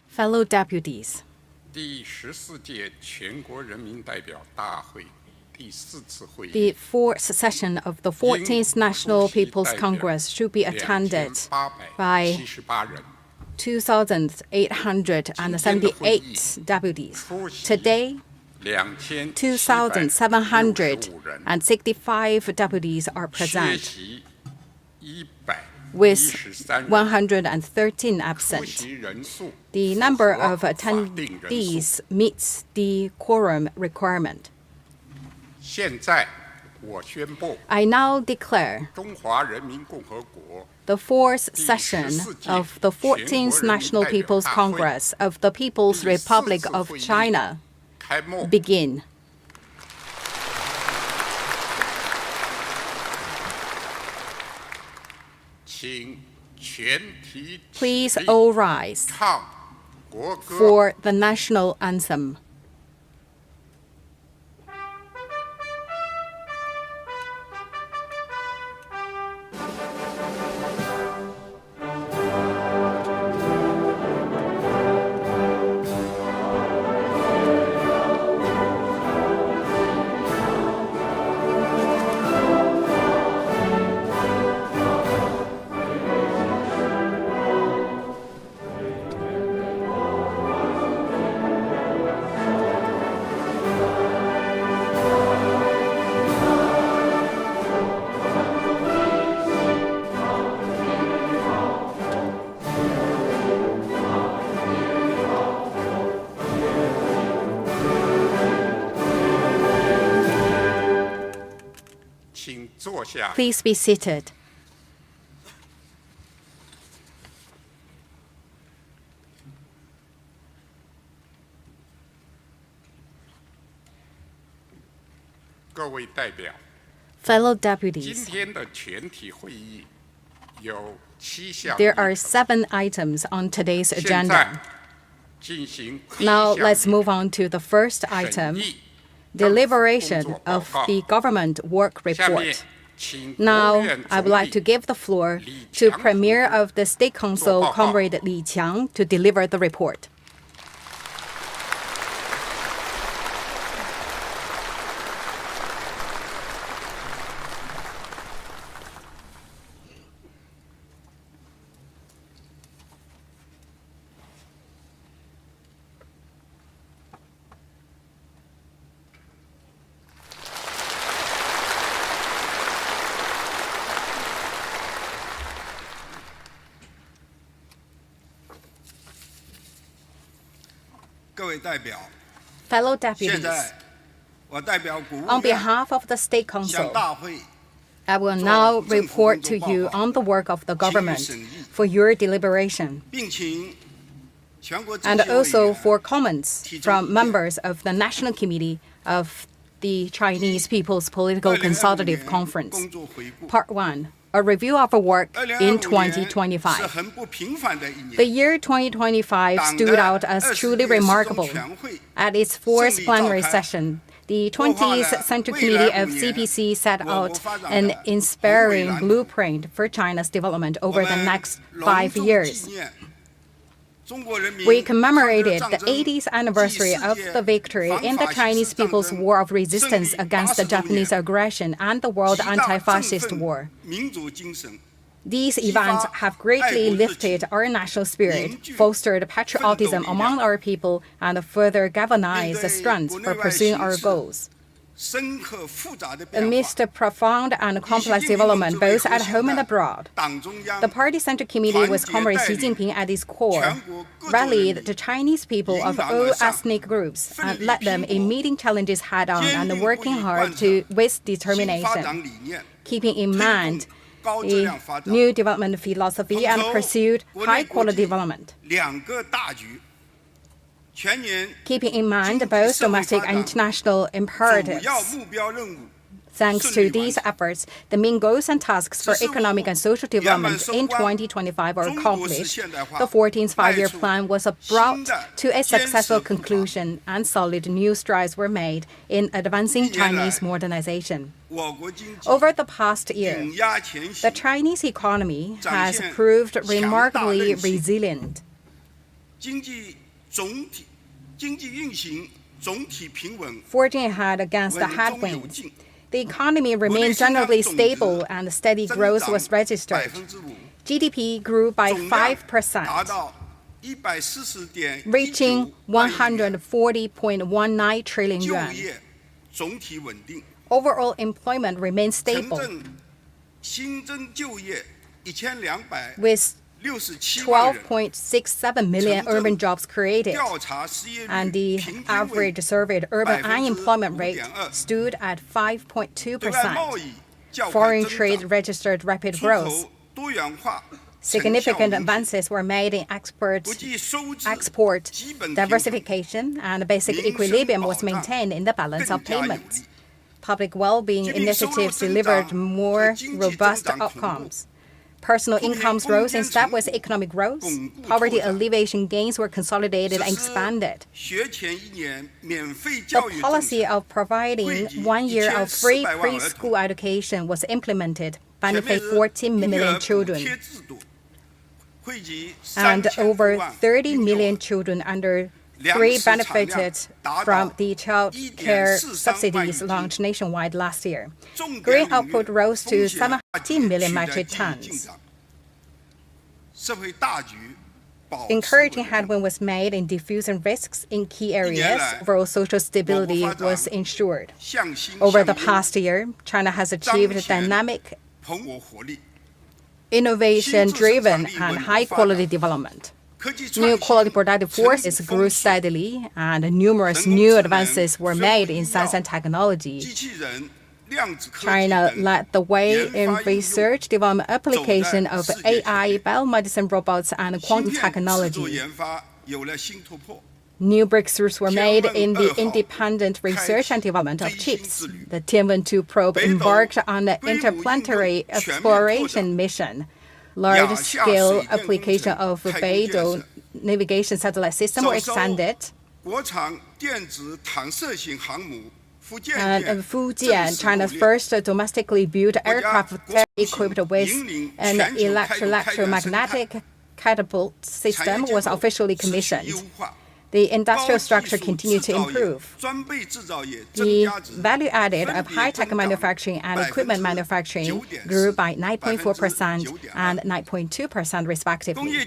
Fellow deputies, 第14届全国人民代表大会第4次会议 the fourth session of the 14th National People's Congress should be attended by 2878人 2,878 deputies. Today, 2,765 deputies are 缺 present, 席 with 113人 113 出 absent. 席人数 The number 符合 of 法定人数 attendees meets the quorum requirement. 现在我宣布 I now declare 中华人民共和国 the fourth session of the 14th National People's Congress of the People's Republic of China 开幕。 begin. 请全体 Please 起立 all rise 唱国歌。 for the national anthem. Please be seated. Fellow deputies, 今天的全体会议有7项 there are 议程 7 items on today's 现在 agenda. 进行第一 Now 项 let's 议 move on to the first 审 item, 议 deliberation 政府工作报 of 告 the government work 下面 report. 请国务 Now, 院 I would 总 like to 理 give the floor 李 to 强 Premier 同志 of the State Council, 报告 Comrade Li Qiang, to deliver the report. Fellow 现 deputies, 在，我代表国务 on 院 behalf of the State 向 Council, 大会 I will now report to you on the work of the government for your deliberation, 并请全国政 and 协委 also 员 for comments from members of the National Committee of the Chinese People's Political 2025 Consultative 年 Conference. 工作回顾。 Part 1, a review of our work in 2025年是 2025. 很不平凡的一 The 年。 year 2025 党 stood 的 out as 20 届 truly 四中 remarkable. 全会 At its fourth 胜利 plenary 召开 session, the 规划了 20th Central 未来 Committee of 5年 CPC set 我国 out 发展 an 的宏伟 inspiring 蓝图。 blueprint for China's development 我 over the 们 next 隆 5重 years. 纪念中国人民 We 抗日 commemorated 战 the 争 80th anniversary 第 of 4 the 届 victory in the 反法西斯 Chinese 战 People's 争 War of 胜利 resistance against the 80周 Japanese 年 aggression and the world 极大振 anti-fascist 奋 war. 民族精神， These events have greatly lifted our national spirit, fostered patriotism among our people, and further galvanized the strength for pursuing our goals. 深刻复杂的变化。 Amidst a profound and complex development both at home and abroad, 党中央 the Party Central Committee with Comrade Xi Jinping at its core rallied the Chinese people of all ethnic groups and led them in meeting challenges head-on and working hard with 新发 determination, 展理念， keeping in mind 高质 the 量发展， new development philosophy and 统筹 pursued 国内国 high-quality 际 development. 两个大局，全年 Keeping in mind 经济 both 社会 domestic 发 and 展 international 主 imperatives. 要目标任务 Thanks 顺 to 利 these 完成。 efforts, the main goals and tasks for 这是 economic and social 圆满 development 收 in 官 2025 are 中国式 accomplished. 现代化 The 14th five-year 迈出 plan was brought 新的 to a 坚实 successful 步伐。 conclusion, and solid new strides were made in advancing 一年来 Chinese modernization. 我国经济 Over the past year, 顶压前 the 行， Chinese economy has 展现 proved 强大 remarkably 韧性。 resilient. Forging ahead against the headwinds, the economy remained generally stable and steady growth was registered. GDP grew by 5%, reaching 140.19 trillion yuan. Overall employment remained stable, with 12.67 million urban jobs created, and the average surveyed urban unemployment rate stood at 5.2%. Foreign trade registered rapid growth. Significant advances were made in export diversification, and basic equilibrium was maintained in the balance of payments. Public well-being initiatives delivered more robust outcomes. Personal incomes rose in step with economic growth. Poverty alleviation gains were consolidated and expanded. The policy of providing 1 year of free preschool education was implemented, benefit 14 million children. And over 30 million children under 3 benefited from the child care subsidies launched nationwide last year. Grain output rose to 17 million metric tons. Encouraging headway was made in diffusing risks in key areas. Overall social stability was ensured. Over the past year, China has achieved dynamic, innovation-driven, and high-quality development. New quality productive forces grew steadily, and numerous new advances were made in science and technology. China led the way in research, development, application of AI, biomedicine robots, and quantum technology. New breakthroughs were made in the independent research and development of chips. The Tianwen-2 probe embarked on an interplanetary exploration mission. Large-scale application of Beidou navigation satellite system were extended. And Fujian, China's first domestically built aircraft equipped with an electromagnetic catapult system, was officially commissioned. The industrial structure continued to improve. The value added of high-tech manufacturing and equipment manufacturing grew by 9.4% and 9.2% respectively,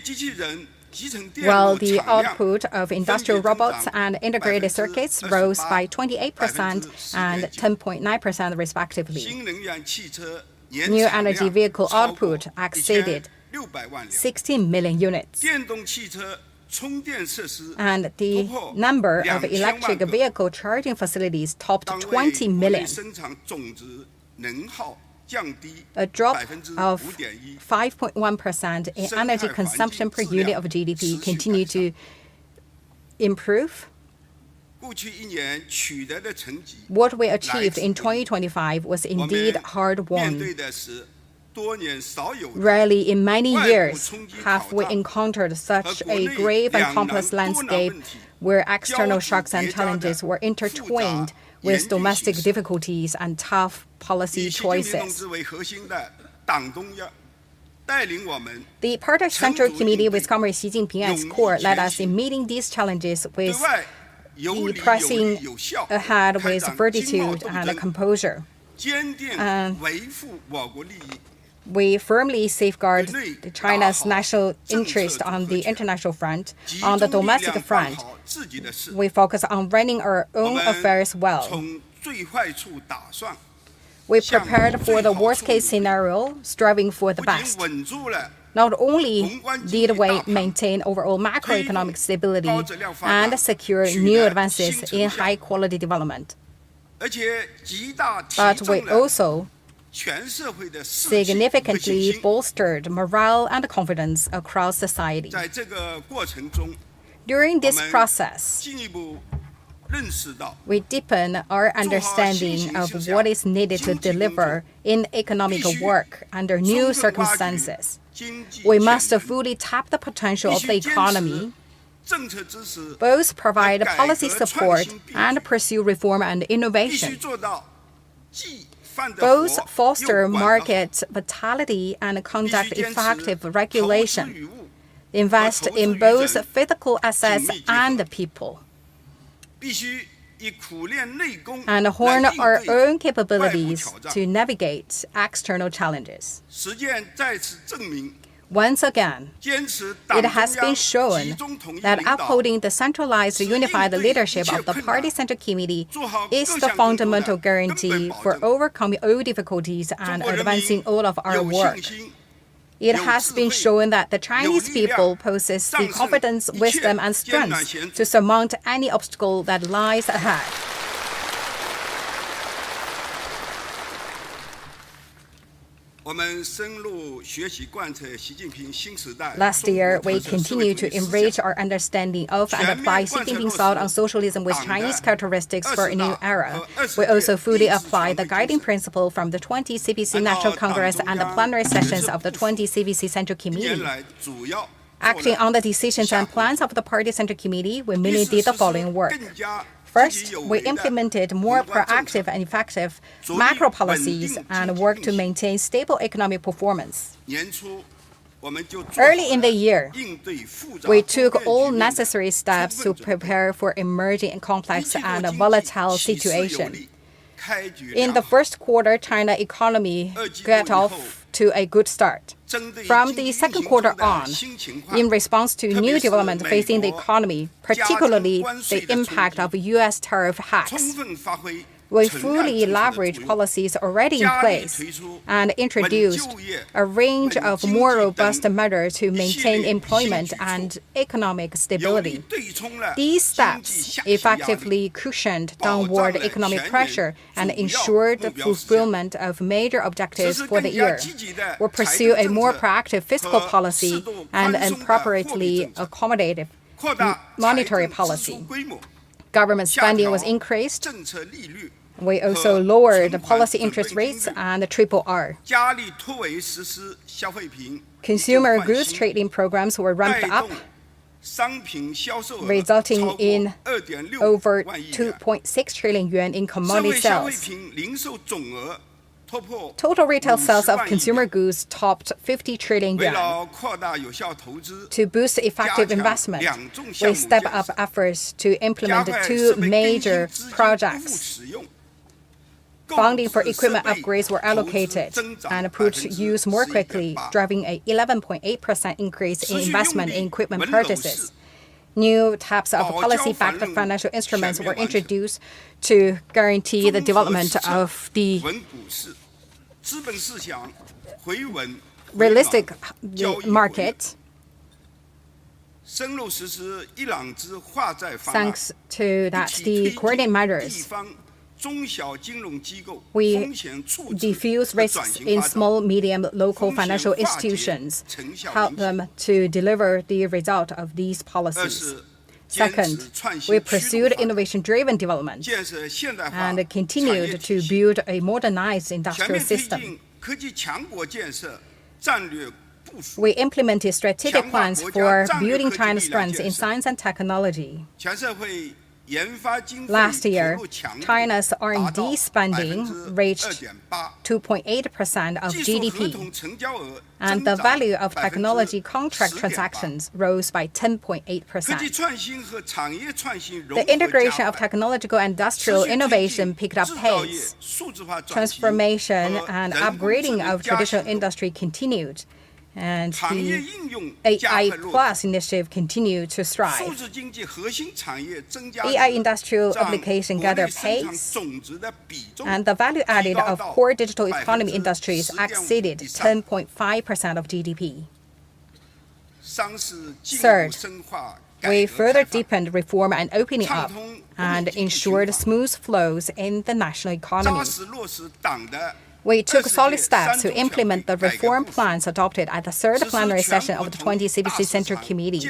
while the output of industrial robots and integrated circuits rose by 28% and 10.9% respectively. New energy vehicle output exceeded 16 million units. And the number of electric vehicle charging facilities topped 20 million. A drop of 5.1% in energy consumption per unit of GDP continued to improve. What we achieved in 2025 was indeed hard-won. Rarely in many years have we encountered such a grave and complex landscape where external shocks and challenges were intertwined with domestic difficulties and tough policy choices. The Party Central Committee with Comrade Xi Jinping at its core led us in meeting these challenges with pressing ahead with fortitude and composure. We firmly safeguard China's national interest on the international front. On the domestic front, we focus on running our own affairs well. We prepared for the worst-case scenario, striving for the best. Not only did we maintain overall macroeconomic stability and secure new advances in high-quality development, but we also significantly bolstered morale and confidence across society. During this process, we deepen our understanding of what is needed to deliver in economic work under new circumstances. We must fully tap the potential of the economy, both provide policy support and pursue reform and innovation. Both foster market vitality and conduct effective regulation. invest in both physical assets and people, 必须以苦练内功 and 来 hone 应 our 对 own 外部 capabilities 挑战。 to navigate external challenges. 实践再次证明， Once again, 坚持 it 党 has 中 been 央 shown 集中统一 that 领导， upholding the centralized, unified leadership of the Party Central Committee is the fundamental guarantee for overcoming all difficulties 中 and 国人 advancing 民 all of our 有 work. 信心。 It has been shown that the Chinese people possess the confidence, wisdom, and strength to surmount any obstacle that lies ahead. Last year, we continued to enrich our understanding of and apply Xi Jinping's thought on socialism with Chinese characteristics for a new era. We also fully applied the guiding principle from the 20 CPC National Congress and the plenary sessions of the 20 CPC Central Committee. Acting on the decisions and plans of the Party Central Committee, we mainly did the following work. First, we implemented more proactive and effective macro policies and worked to maintain stable economic performance. Early in the year, we took all necessary steps to prepare for emerging complex and volatile situation. In the first quarter, China economy got off to a good start. From the second quarter on, in response to new development facing the economy, particularly the impact of U.S. tariff hikes, we fully leveraged policies already in place and introduced a range of more robust measures to maintain employment and economic stability. These steps effectively cushioned downward economic pressure and ensured the fulfillment of major objectives for the year. We'll pursue a more proactive fiscal policy and appropriately accommodative monetary policy. Government spending was increased. We also lowered the policy interest rates and the RRR. Consumer goods trading programs were ramped up, resulting in over 2.6 trillion yuan in commodity sales. Total retail sales of consumer goods topped 50 trillion yuan. To boost effective investment, we step up efforts to implement two major projects. Funding for equipment upgrades were allocated and put to use more quickly, driving an 11.8% increase in investment in equipment purchases. New types of policy-backed financial instruments were introduced to guarantee the development of the realistic market. Thanks to that, the coordinated measures, we diffuse risks in small, medium, local financial institutions, help them to deliver the result of these policies. Second, we pursued innovation-driven development and continued to build a modernized industrial system. We implemented strategic plans for building China's strengths in science and technology. Last year, China's R&D spending reached 2.8% of GDP, and the value of technology contract transactions rose by 10.8%. The integration of technological and industrial innovation picked up pace. Transformation and upgrading of traditional industry continued, and the AI Plus initiative continued to strive. AI industrial application gathered pace, and the value added of core digital economy industries exceeded 10.5% of GDP. Third, we further deepened reform and opening up and ensured smooth flows in the national economy. We took solid steps to implement the reform plans adopted at the third plenary session of the 20 CPC Central Committee.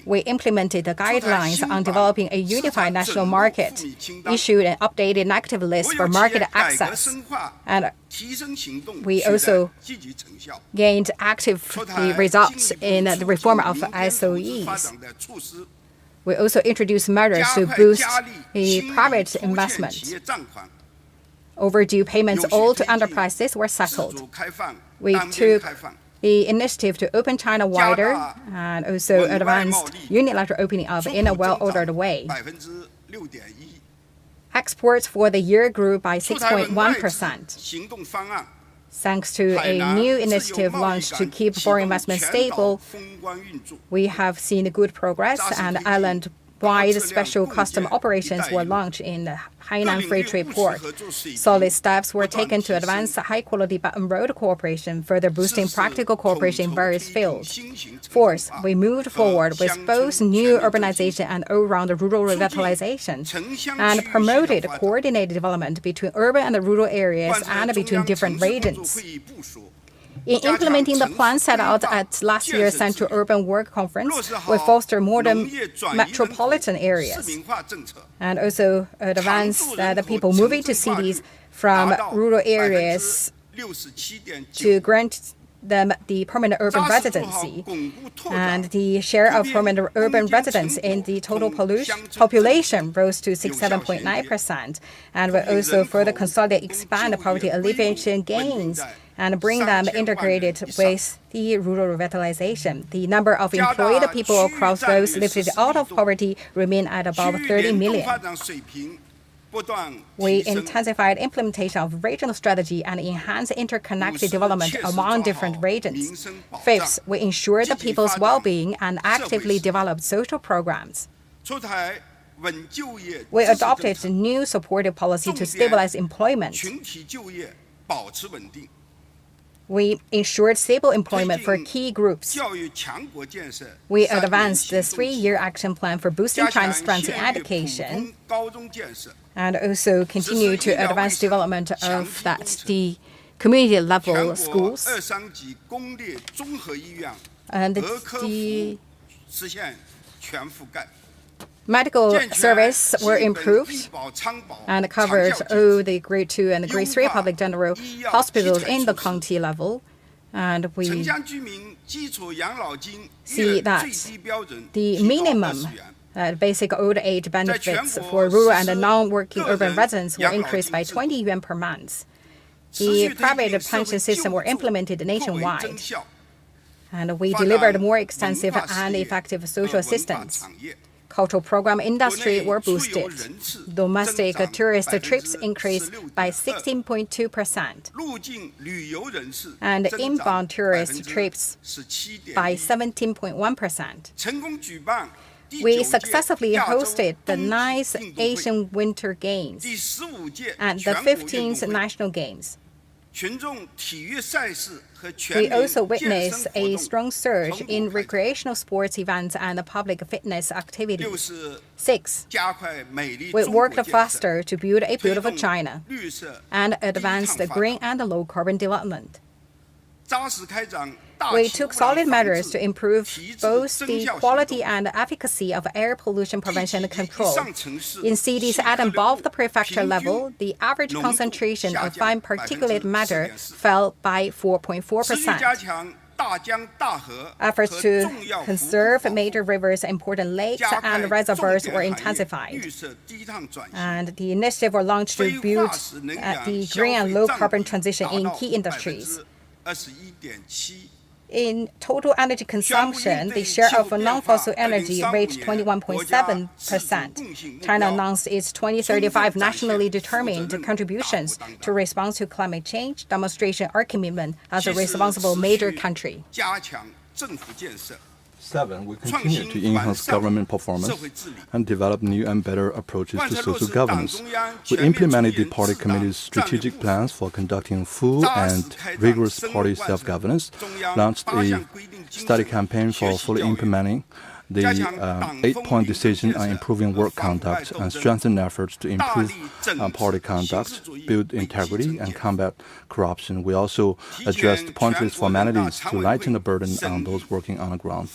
We implemented the guidelines on developing a unified national market, issued an updated negative list for market access, and we also gained active results in the reform of SOEs. We also introduced measures to boost the private investment. Overdue payments owed to enterprises were settled. We took The initiative to open China wider and also advanced unilateral opening up in a well-ordered way. Exports for the year grew by 6.1%. Thanks to a new initiative launched to keep foreign investment stable, we have seen good progress, and island-wide special custom operations were launched in the Hainan Free Trade Port. Solid steps were taken to advance high-quality Belt and Road cooperation, further boosting practical cooperation in various fields. Fourth, we moved forward with both new urbanization and all-round rural revitalization, and promoted coordinated development between urban and rural areas and between different regions. In implementing the plan set out at last year's Central Urban Work Conference, we foster modern metropolitan areas and also advance the people moving to cities from rural areas to grant them the permanent urban residency. And the share of permanent urban residents in the total population rose to 67.9%. And we also further consolidate, expand poverty alleviation gains and bring them integrated with the rural revitalization. The number of employed people across those lifted out of poverty remain at above 30 million. We intensified implementation of regional strategy and enhanced interconnected development among different regions. Fifth, we ensured the people's well-being and actively developed social programs. We adopted a new supportive policy to stabilize employment. We ensured stable employment for key groups. We advanced the 3-year action plan for boosting China's strength in education, and also continue to advance development of the community-level schools. And the medical service were improved and covered all the grade 2 and grade 3 public general hospitals in the county level. And we see that the minimum basic old age benefits for rural and non-working urban residents were increased by 20 yuan per month. The private pension system were implemented nationwide. And we delivered more extensive and effective social assistance. Cultural program industry were boosted. Domestic tourist trips increased by 16.2%, and inbound tourist trips by 17.1%. We successfully hosted the 9th Asian Winter Games and the 15th National Games. We also witnessed a strong surge in recreational sports events and public fitness activities. 6. We worked faster to build a beautiful China and advance the green and low-carbon development. We took solid measures to improve both the quality and efficacy of air pollution prevention and control. In cities at and above the prefecture level, the average concentration of fine particulate matter fell by 4.4%. Efforts to conserve major rivers, important lakes, and reservoirs were intensified. And the initiative was launched to build the green and low-carbon transition in key industries. In total energy consumption, the share of non-fossil energy reached 21.7%. China announced its 2035 nationally determined contributions to response to climate change, demonstrating our commitment as a responsible major country. 7. We continue to enhance government performance and develop new and better approaches to social governance. We implemented the party committee's strategic plans for conducting full and rigorous party self-governance, launched a study campaign for fully implementing the 8-point decision on improving work conduct, and strengthen efforts to improve party conduct, build integrity, and combat corruption. We also addressed pointless formalities to lighten the burden on those working on the ground.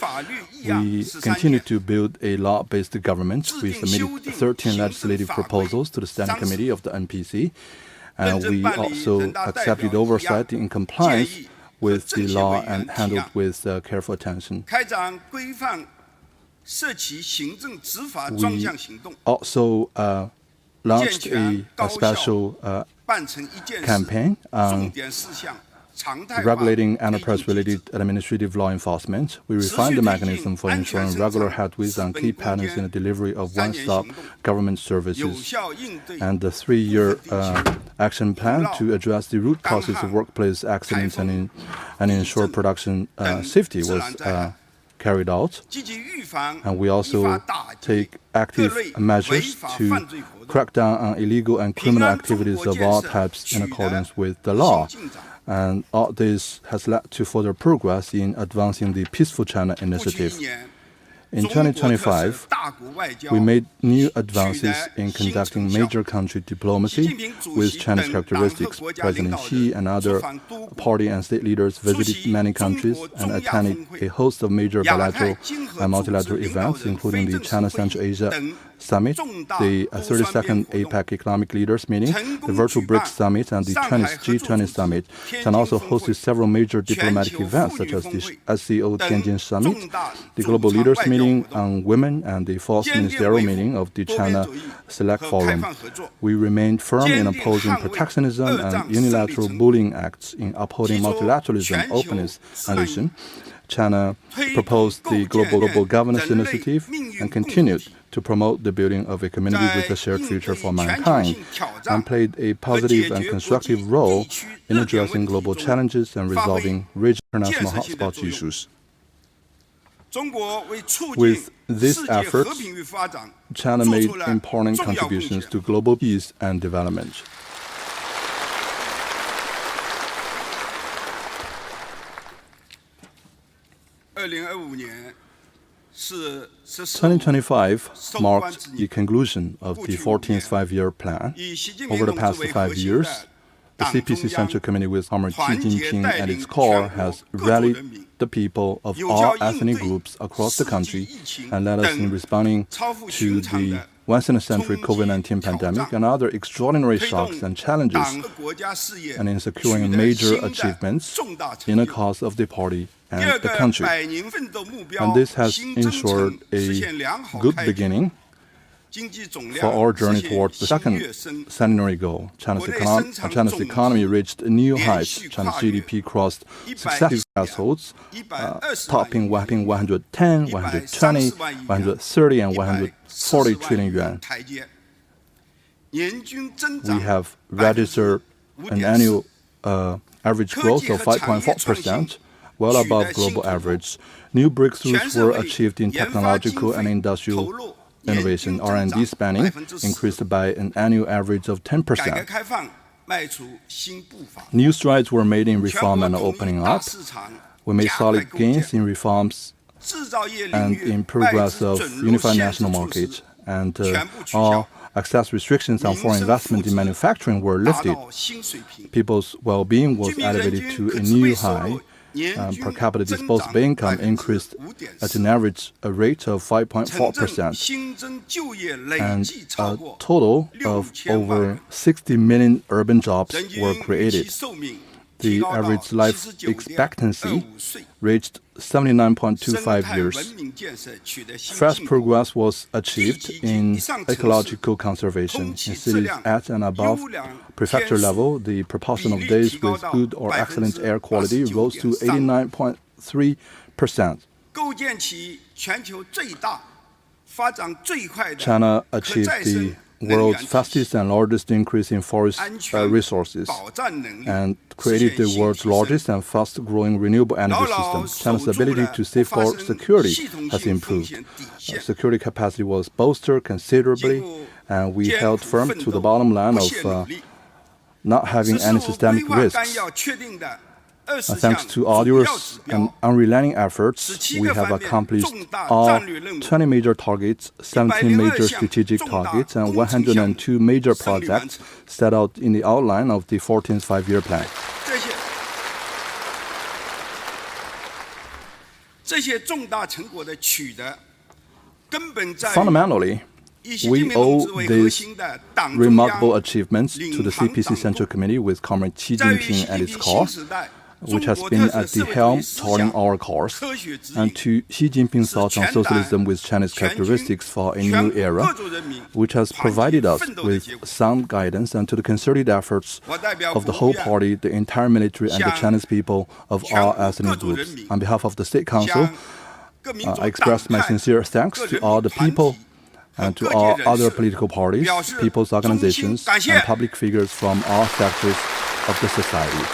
We continue to build a law-based government. We submitted 13 legislative proposals to the Standing Committee of the NPC, and we also accepted oversight in compliance with the law and handled with careful attention. We also launched a special campaign on regulating enterprise-related administrative law enforcement. We refined the mechanism for ensuring regular headways on key patterns in the delivery of one-stop government services, and the 3-year action plan to address the root causes of workplace accidents and ensure production safety was carried out. And we also take active measures to crack down on illegal and criminal activities of all types in accordance with the law. And all this has led to further progress in advancing the Peaceful China initiative. In 2025, we made new advances in conducting major country diplomacy with Chinese characteristics. President Xi and other party and state leaders visited many countries and attended a host of major bilateral and multilateral events, including the China Central Asia Summit, the 32nd APEC Economic Leaders Meeting, the Virtual BRICS Summit, and the Chinese G20 Summit. China also hosted several major diplomatic events, such as the SCO Tianjin Summit, the Global Leaders Meeting on Women, and the Fourth Ministerial Meeting of the China Select Forum. We remained firm in opposing protectionism and unilateral bullying acts, in upholding multilateralism, openness, and vision. China proposed the Global Governance Initiative and continued to promote the building of a community with a shared future for mankind, and played a positive and constructive role in addressing global challenges and resolving regional international hotspot issues. With these efforts, China made important contributions to global peace and development. 2025 marked the conclusion of the 14th five-year plan. Over the past 5 years, the CPC Central Committee with Comrade Xi Jinping at its core has rallied the people of all ethnic groups across the country and led us in responding to the once-in-a-century COVID-19 pandemic and other extraordinary shocks and challenges, and in securing major achievements in the cause of the party and the country. And this has ensured a good beginning for our journey towards the second centenary goal. China's economy reached new heights. China's GDP crossed successive thresholds, topping 110, 120, 130, and 140 trillion yuan. We have registered an annual average growth of 5.4%, well above global average. New breakthroughs were achieved in technological and industrial innovation. R&D spending increased by an annual average of 10%. New strides were made in reform and opening up. We made solid gains in reforms and in progress of unified national market, and all access restrictions on foreign investment in manufacturing were lifted. People's well-being was elevated to a new high. Per capita disposable income increased at an average rate of 5.4%, and a total of over 60 million urban jobs were created. The average life expectancy reached 79.25 years. Fast progress was achieved in ecological conservation. In cities at and above prefecture level, the proportion of days with good or excellent air quality rose to 89.3%. China achieved the world's fastest and largest increase in forest resources and created the world's largest and fast-growing renewable energy system. China's ability to safeguard security has improved. Security capacity was bolstered considerably, and we held firm to the bottom line of not having any systemic risks. Thanks to arduous and unrelenting efforts, we have accomplished all 20 major targets, 17 major strategic targets, and 102 major projects set out in the outline of the 14th five-year plan. Fundamentally, we owe these remarkable achievements to the CPC Central Committee with Comrade Xi Jinping at its core. which has been at the helm charting our course, and to Xi Jinping's thoughts on socialism with Chinese characteristics for a new era, which has provided us with sound guidance, and to the concerted efforts of the whole party, the entire military, and the Chinese people of all ethnic groups. On behalf of the State Council, I express my sincere thanks to all the people and to all other political parties, people's organizations, and public figures from all sectors of the society.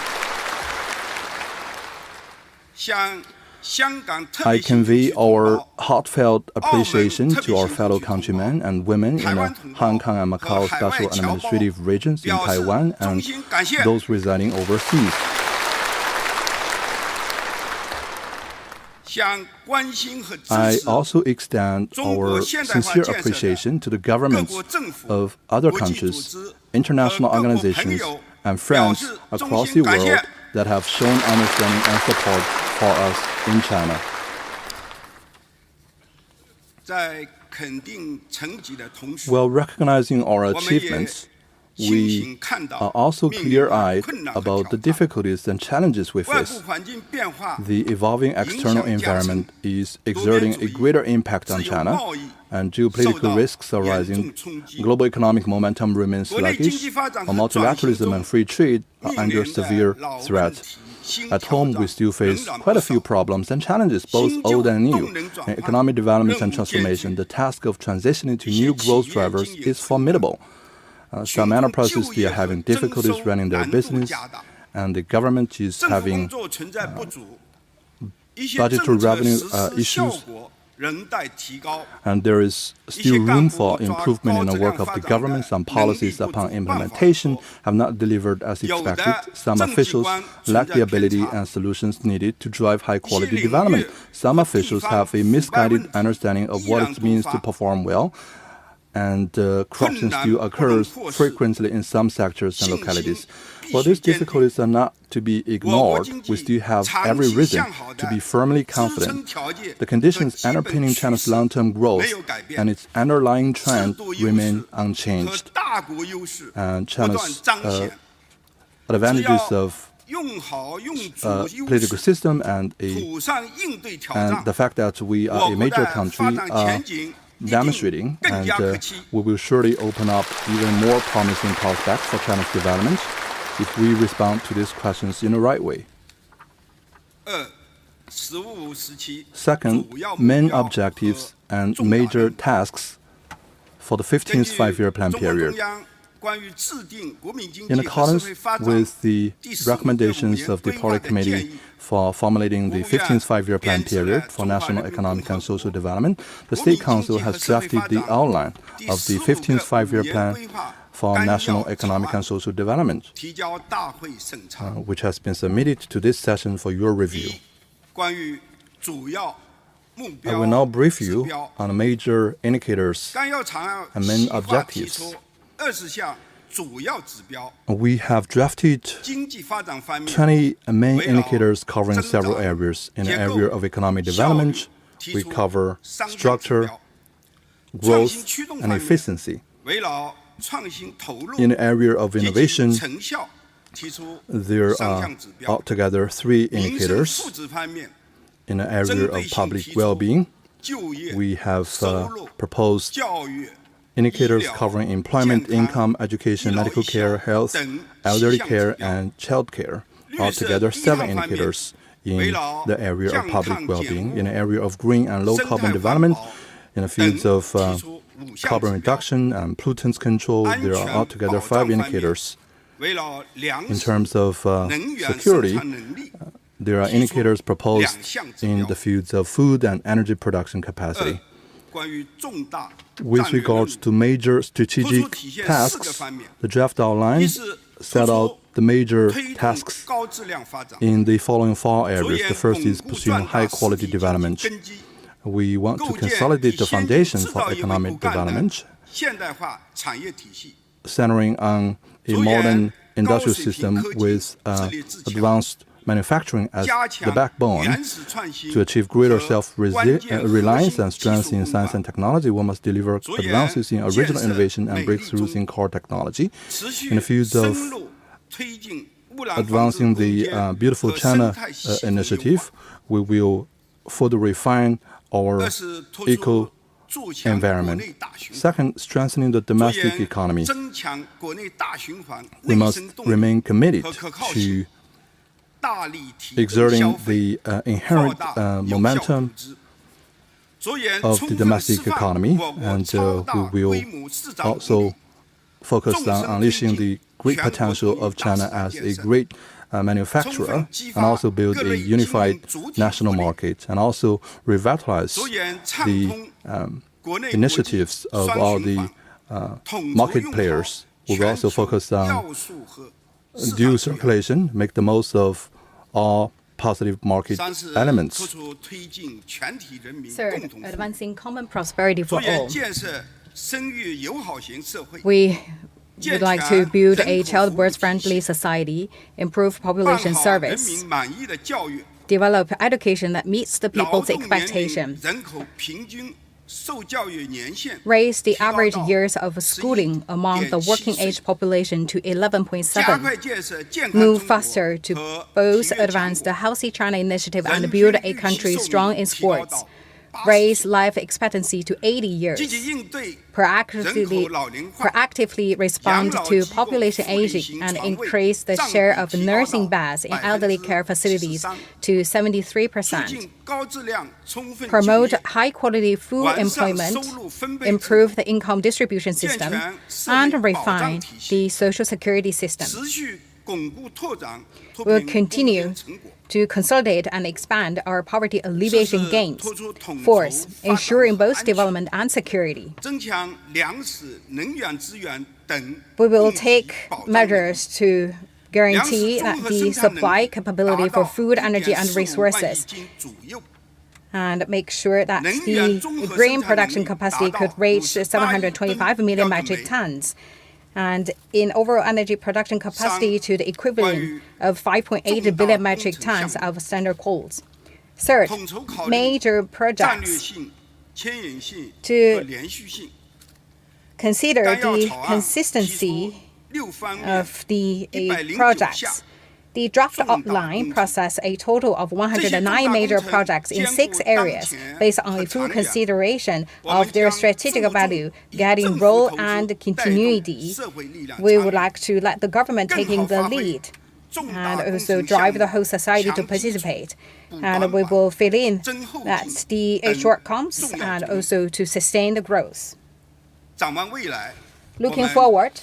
I convey our heartfelt appreciation to our fellow countrymen and women in the Hong Kong and Macau special administrative regions in Taiwan and those residing overseas. I also extend our sincere appreciation to the governments of other countries, international organizations, and friends across the world that have shown understanding and support for us in China. While recognizing our achievements, we are also clear-eyed about the difficulties and challenges we face. The evolving external environment is exerting a greater impact on China, and geopolitical risks are rising. Global economic momentum remains sluggish, and multilateralism and free trade are under severe threat. At home, we still face quite a few problems and challenges, both old and new. In economic development and transformation, the task of transitioning to new growth drivers is formidable. Some enterprises are having difficulties running their business, and the government is having budgetary revenue issues, and there is still room for improvement in the work of the government. Some policies upon implementation have not delivered as expected. Some officials lack the ability and solutions needed to drive high-quality development. Some officials have a misguided understanding of what it means to perform well, and corruption still occurs frequently in some sectors and localities. While these difficulties are not to be ignored, we still have every reason to be firmly confident. The conditions underpinning China's long-term growth and its underlying trend remain unchanged. And China's advantages of political system and the fact that we are a major country are demonstrating, and we will surely open up even more promising prospects for China's development if we respond to these questions in the right way. Second, main objectives and major tasks for the 15th five-year plan period. In accordance with the recommendations of the Party Committee for formulating the 15th five-year plan period for national economic and social development, the State Council has drafted the outline of the 15th five-year plan for national economic and social development, which has been submitted to this session for your review. I will now brief you on the major indicators and main objectives. We have drafted 20 main indicators covering several areas. In the area of economic development, we cover structure, growth, and efficiency. In the area of innovation, there are altogether 3 indicators. In the area of public well-being, we have proposed indicators covering employment, income, education, medical care, health, elderly care, and child care. Altogether, 7 indicators in the area of public well-being. In the area of green and low-carbon development, in the fields of carbon reduction and pollutants control, there are altogether 5 indicators. In terms of security, there are indicators proposed in the fields of food and energy production capacity. With regards to major strategic tasks, the draft outline set out the major tasks in the following 4 areas. The first is pursuing high-quality development. We want to consolidate the foundation for economic development, centering on a modern industrial system with advanced manufacturing as the backbone. To achieve greater self-reliance and strength in science and technology, we must deliver advances in original innovation and breakthroughs in core technology. In the fields of advancing the Beautiful China initiative, we will further refine our eco-environment. Second, strengthening the domestic economy. We must remain committed to exerting the inherent momentum of the domestic economy, and we will also focus on unleashing the great potential of China as a great manufacturer, and also build a unified national market, and also revitalize the initiatives of all the market players. We will also focus on dual circulation, make the most of all positive market elements. Third, advancing common prosperity for all. We would like to build a childbirth-friendly society, improve population service, develop education that meets the people's expectation, raise the average years of schooling among the working-age population to 11.7, move faster to both advance the Healthy China initiative and build a country strong in sports, raise life expectancy to 80 years, proactively respond to population aging, and increase the share of nursing beds in elderly care facilities to 73%, promote high-quality full employment, improve the income distribution system, and refine the social security system. We'll continue to consolidate and expand our poverty alleviation gains. Fourth, ensuring both development and security. We will take measures to guarantee that the supply capability for food, energy, and resources, and make sure that the grain production capacity could reach 725 million metric tons, and in overall energy production capacity to the equivalent of 5.8 billion metric tons of standard coals. Third, major projects to consider the consistency of the projects. The draft outline processed a total of 109 major projects in 6 areas based on a full consideration of their strategic value, guiding role, and continuity. We would like to let the government taking the lead and also drive the whole society to participate. And we will fill in that the shortcomings and also to sustain the growth. Looking forward,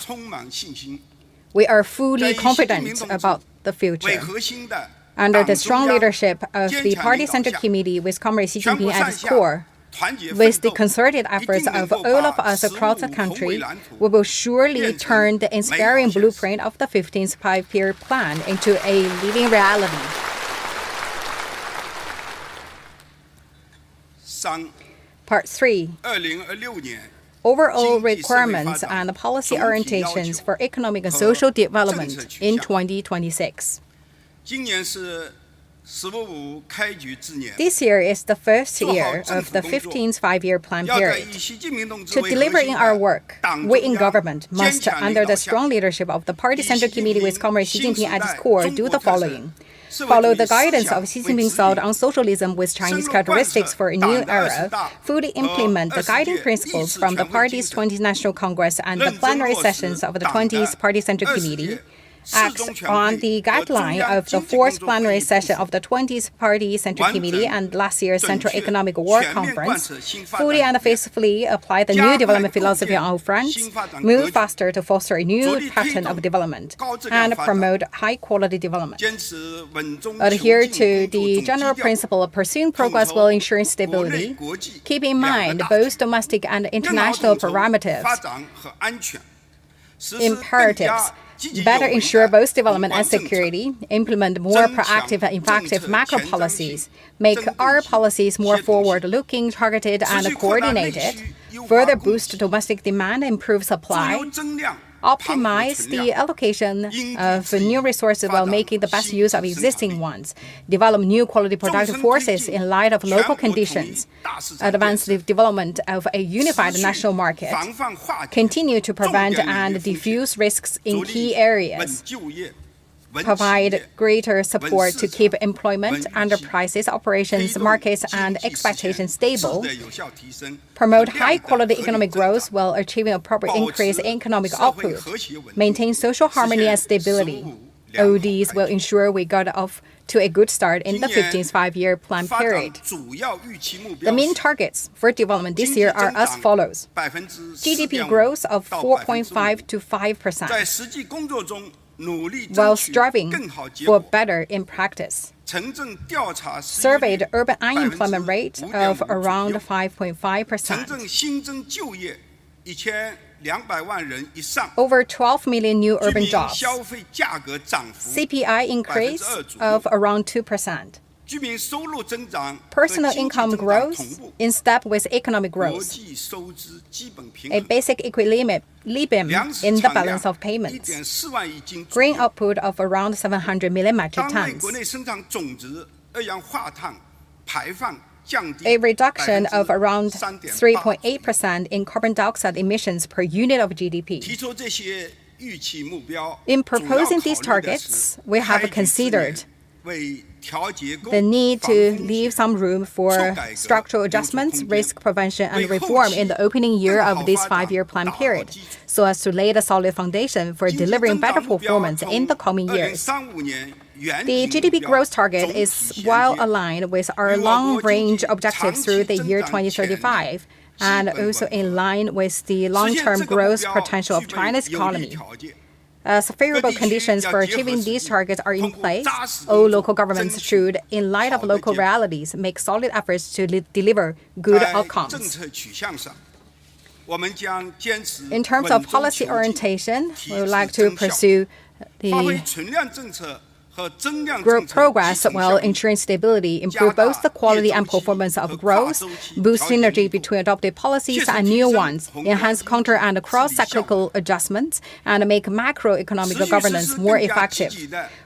we are fully confident about the future. Under the strong leadership of the Party Central Committee with Comrade Xi Jinping at its core, with the concerted efforts of all of us across the country, we will surely turn the inspiring blueprint of the 15th Five-Year Plan into a living reality. Part 3. Overall requirements and policy orientations for economic and social development in 2026. This year is the first year of the 15th Five-Year Plan period. To deliver in our work, we in government must, under the strong leadership of the Party Central Committee with Comrade Xi Jinping at its core, do the following. Follow the guidance of Xi Jinping's thought on socialism with Chinese characteristics for a new era, fully implement the guiding principles from the party's 20th National Congress and the plenary sessions of the 20th Party Central Committee, act on the guideline of the 4th plenary session of the 20th Party Central Committee and last year's Central Economic War Conference, fully and faithfully apply the new development philosophy on all fronts, move faster to foster a new pattern of development, and promote high-quality development. Adhere to the general principle of pursuing progress while ensuring stability. Keep in mind both domestic and international parameters, imperatives. Better ensure both development and security, implement more proactive and effective macro policies, make our policies more forward-looking, targeted, and coordinated, further boost domestic demand, improve supply, optimize the allocation of new resources while making the best use of existing ones, develop new quality productive forces in light of local conditions, advance the development of a unified national market, continue to prevent and diffuse risks in key areas, provide greater support to keep employment, enterprises, operations, markets, and expectations stable, promote high-quality economic growth while achieving appropriate increase in economic output, maintain social harmony and stability. All these will ensure we got off to a good start in the 15th five-year plan period. The main targets for development this year are as follows. GDP growth of 4.5 to 5%, while striving for better in practice. Surveyed urban unemployment rate of around 5.5%. Over 12 million new urban jobs. CPI increase of around 2%. Personal income growth in step with economic growth. A basic equilibrium in the balance of payments. Grain output of around 700 million metric tons. A reduction of around 3.8% in carbon dioxide emissions per unit of GDP. In proposing these targets, we have considered the need to leave some room for structural adjustments, risk prevention, and reform in the opening year of this five-year plan period, so as to lay the solid foundation for delivering better performance in the coming years. The GDP growth target is well aligned with our long-range objectives through the year 2035, and also in line with the long-term growth potential of China's economy. As favorable conditions for achieving these targets are in place, all local governments should, in light of local realities, make solid efforts to deliver good outcomes. In terms of policy orientation, we would like to pursue the growth progress while ensuring stability, improve both the quality and performance of growth, boost synergy between adopted policies and new ones, enhance counter and cross-cyclical adjustments, and make macroeconomic governance more effective.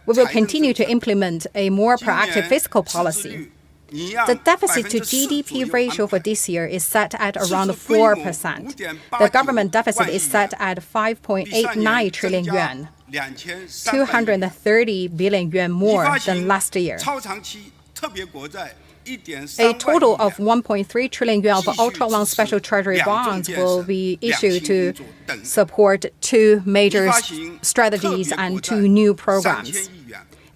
We will continue to implement a more proactive fiscal policy. The deficit to GDP ratio for this year is set at around 4%. The government deficit is set at 5.89 trillion yuan. 230 billion yuan more than last year. A total of 1.3 trillion yuan of ultra-long special treasury bonds will be issued to support two major strategies and two new programs.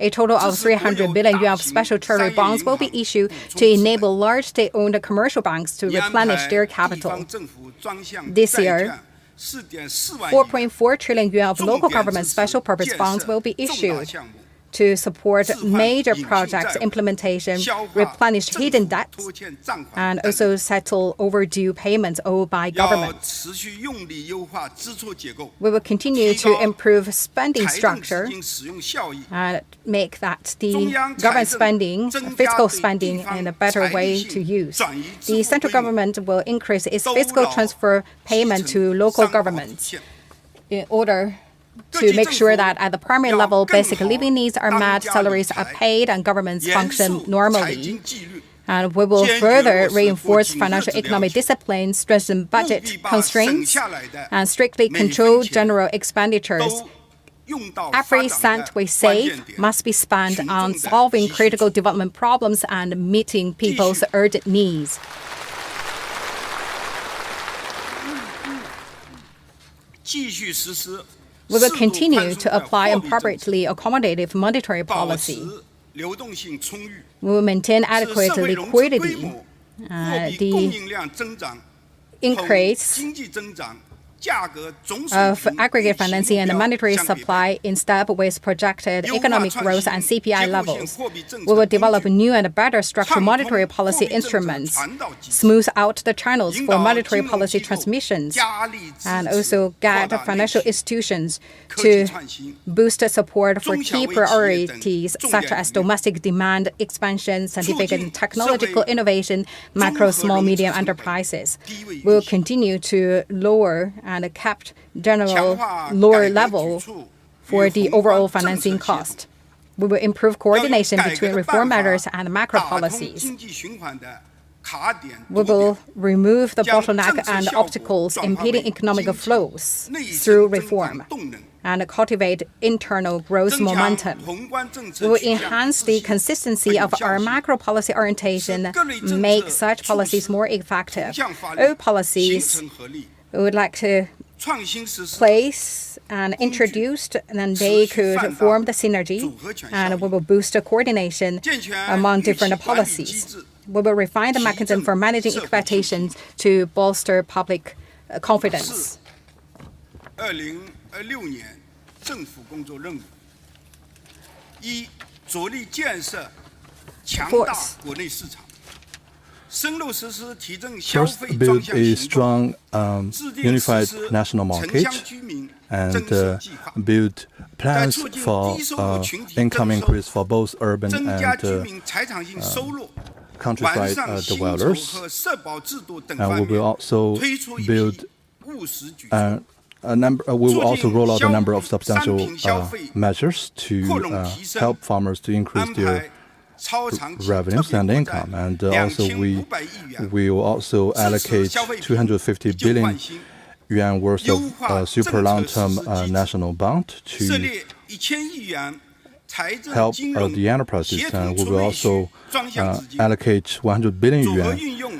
A total of 300 billion yuan of special treasury bonds will be issued to enable large state-owned commercial banks to replenish their capital. This year, 4.4 trillion yuan of local government special purpose bonds will be issued to support major projects implementation, replenish hidden debts, and also settle overdue payments owed by governments. We will continue to improve spending structure and make that the government spending, fiscal spending, in a better way to use. The central government will increase its fiscal transfer payment to local governments in order to make sure that at the primary level, basic living needs are met, salaries are paid, and governments function normally. And we will further reinforce financial economic discipline, strengthen budget constraints, and strictly control general expenditures. Every cent we save must be spent on solving critical development problems and meeting people's urgent needs. We will continue to apply appropriately accommodative monetary policy. We will maintain adequate liquidity. The increase of aggregate financing and monetary supply in step with projected economic growth and CPI levels. We will develop new and better structural monetary policy instruments, smooth out the channels for monetary policy transmissions, and also guide financial institutions to boost support for key priorities such as domestic demand expansion, scientific and technological innovation, macro, small, medium enterprises. We will continue to lower and kept general lower level for the overall financing cost. We will improve coordination between reform measures and macro policies. We will remove the bottleneck and obstacles impeding economic flows through reform and cultivate internal growth momentum. We will enhance the consistency of our macro policy orientation, make such policies more effective. All policies we would like to place and introduced, and then they could form the synergy, and we will boost the coordination among different policies. We will refine the mechanism for managing expectations to bolster public confidence. 2026年政府工作任务：一、着力建设强大国内市场，深入实施提振消 First, 费装 build 向 a 行动， strong, 制定实 unified 施 national 城 market 乡居民 and 政策计划， build 在 plans 促进 for 低收入群体 income 增收， increase for both urban 增加 and 居民财产性收入， countryside 完善薪酬 dwellers. 和社保制度等 And 方 we 面 will also 推出一 build 批务实举措。 we will also roll out a number of 促进 substantial 商品消费 measures to 扩容提升， help farmers to increase 安 their 排超长期 revenues 特 and 别国债 income. And also 2500 we 亿元， will also 支持 allocate 消费品 250 旧换 billion 新， yuan worth 优 of 化 super 政策 long-term 实施机制， national bond 设 to 立1000亿元财政 help 金融 the enterprises. 协 And 同 we 储 will 备 also 专项资金， allocate 100 billion 组合 yuan 运用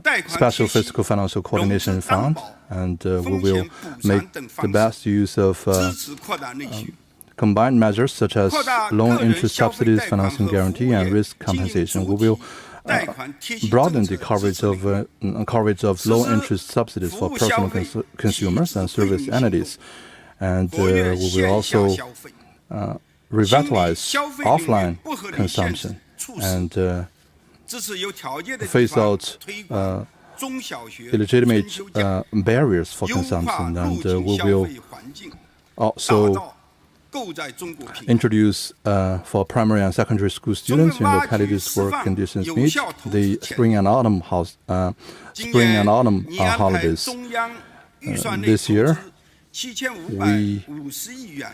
贷款 special 体系 fiscal financial coordination 融资担 fund, 保 and we 风 will 险补偿 make 等 the 方式 best use of 支持扩大内需。 combined measures such as 扩大 loan 个人 interest 消费 subsidies, 贷款 financing 和服务 guarantee, 业 and risk 经营 compensation. 主 We 体 will 贷款贴息 broaden 政 the 策 coverage 支持 of 领域 low 实施 interest subsidies for 服务 personal 消费 consumers and 及智慧 service 行动 entities. And 活跃 we 线 will 下 also 消费， revitalize 消费领域 offline 不合理限制 consumption 促使 and 支持有条件的地 phase 方 out 推广中小学 illegitimate 春秋假， barriers for 优化 consumption. 入 And 境 we 消 will 费环境，打 also 造购在中国品牌。 introduce for primary and secondary school students in localities where conditions meet the spring and autumn 今 spring 年 and autumn 拟安排 holidays. 中央预算内 This 投 year, 资7550亿元，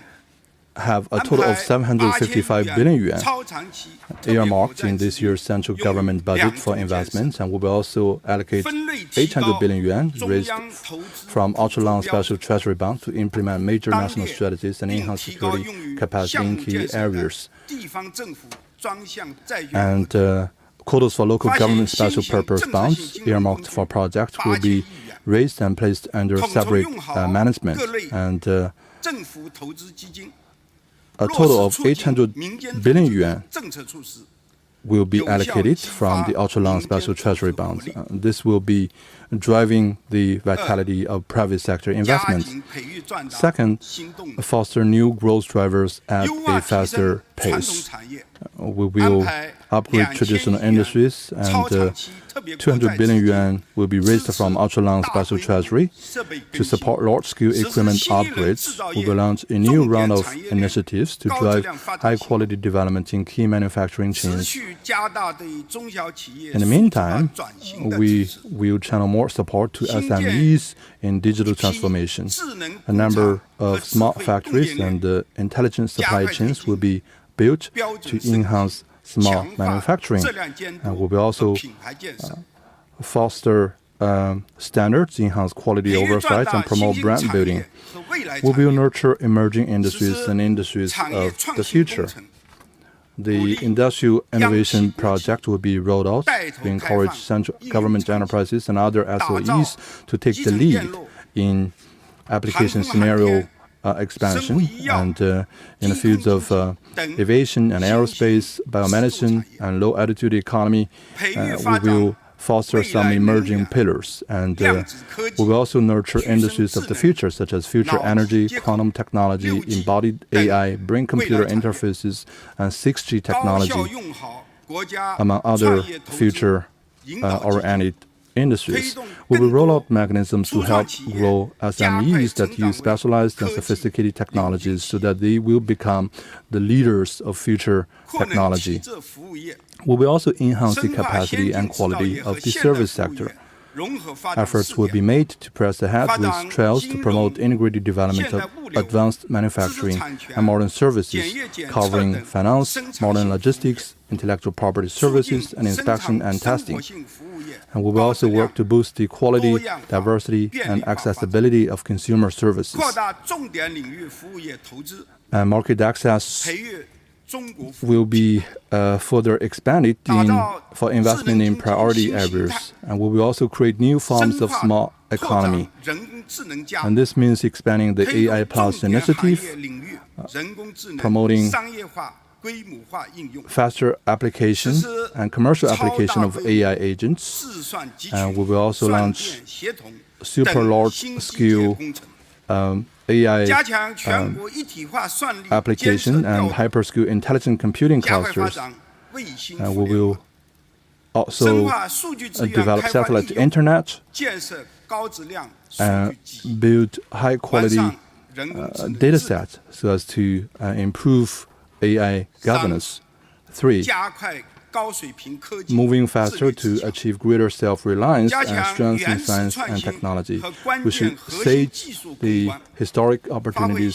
have a total of 755 billion yuan 超长期特别国 earmarked 债 in 资 this 金 year's central government budget for 两种建设 investments, and we will also allocate 分类提高 800 billion yuan 中 raised 央投资 from ultra-long 指标 special treasury bonds to implement major 当 national 列 strategies and 并 enhance 提高 security 用于 capacity 项 in 目 key 建设的 areas. 地方政府专项债券 And quotas for local 发行 government special 新型 purpose 政策性 bonds 金融 earmarked 工 for 具 projects will 8000 亿 be 元， raised and placed under 统筹 separate 用好 management. 各类 And 政府投资基金， a 落 total of 实促进 800民间投 billion 资 yuan 政策措施。 will be 有效 allocated 激 from 发 the ultra-long 民间 special 投资 treasury 活 bonds. 力 This will be driving the vitality of private sector 加 investments. 紧培育壮大 Second, 新动能， foster new growth drivers at 优化 a 提升 faster 传统 pace. 产业， We will 安排 upgrade 2000 traditional 亿元 industries, 超 and 长期特别国债200 billion 资金 yuan will be raised 支持 from ultra-long 大 special 规模 treasury 设备 to 更新 support large-scale 实施 equipment 新一轮 upgrades. 制造 We 业 will launch a new 重点 round of 产业链 initiatives to 高质 drive 量发展性 high-quality development in key manufacturing 持 chains. 续加大对中小企业 In the 数字化 meantime, 转型的 we 支持， will channel more support to 新建 SMEs in digital 一批 transformation. 智能 A 工厂 number 和 of 智 smart 慧供 factories 应链 and intelligent supply 加快 chains 推进 will be built 标 to 准升级 enhance 强 smart 化 manufacturing. 质量监 And we 督 will 和 also 品牌建设， foster standards, enhance quality 培育壮 oversight, 大 and 新 promote 兴 brand 产 building. 业和未来 We 产 will 业， nurture emerging 实 industries 施 and industries 产业 of 创 the 新 future. 工程， The industrial innovation project will be rolled out 带头 to encourage 开放 central 应用 government 场景， enterprises and other 打造 SOEs to take 基 the 层 lead 电路 in application 航空航 scenario 天 expansion 生物医药 and in the 低 fields 空 of 经济等 aviation and 新兴 aerospace, 制度 biomedicine, 产业， and low-altitude economy. 培育 We 发展 will foster 未 some 来能 emerging 源 pillars, and 量子科 we 技 will also nurture 提升 industries of 智 the 智 能 future, such as future 脑机 energy, 接口 quantum technology, 6G embodied 等 AI, brain-computer 未来产业 interfaces, and 6G 高 technology, 效用好国家 among 创 other 业投资 future 引导基金， oriented industries. 推动 We will 更 roll 多 out mechanisms to 初创 help 企业 grow 加快 SMEs 成 that 长 use 为 specialized and 科技 sophisticated 领 technologies 军 so that they will become the leaders of future 扩能提 technology. 振服务业， We will also enhance the 深化先 capacity 进 and 制造 quality 业和 of the 现代 service 服务 sector. 业， Efforts will be made to press ahead with trials to promote integrated development of advanced manufacturing and modern services, covering finance, modern logistics, intellectual property services, and inspection and testing. And we will also work to boost the quality, diversity, and accessibility of consumer services. And market access will be further expanded for investment in priority areas. And we will also create new forms of small economy. And this means expanding the AI Plus initiative, promoting faster application and commercial application of AI agents. And we will also launch super large-scale AI application and hyperscale intelligent computing clusters. We will also develop satellite internet and build high-quality data sets so as to improve AI governance. 3. Moving faster to achieve greater self-reliance and strengthen science and technology. We should seize the historic opportunities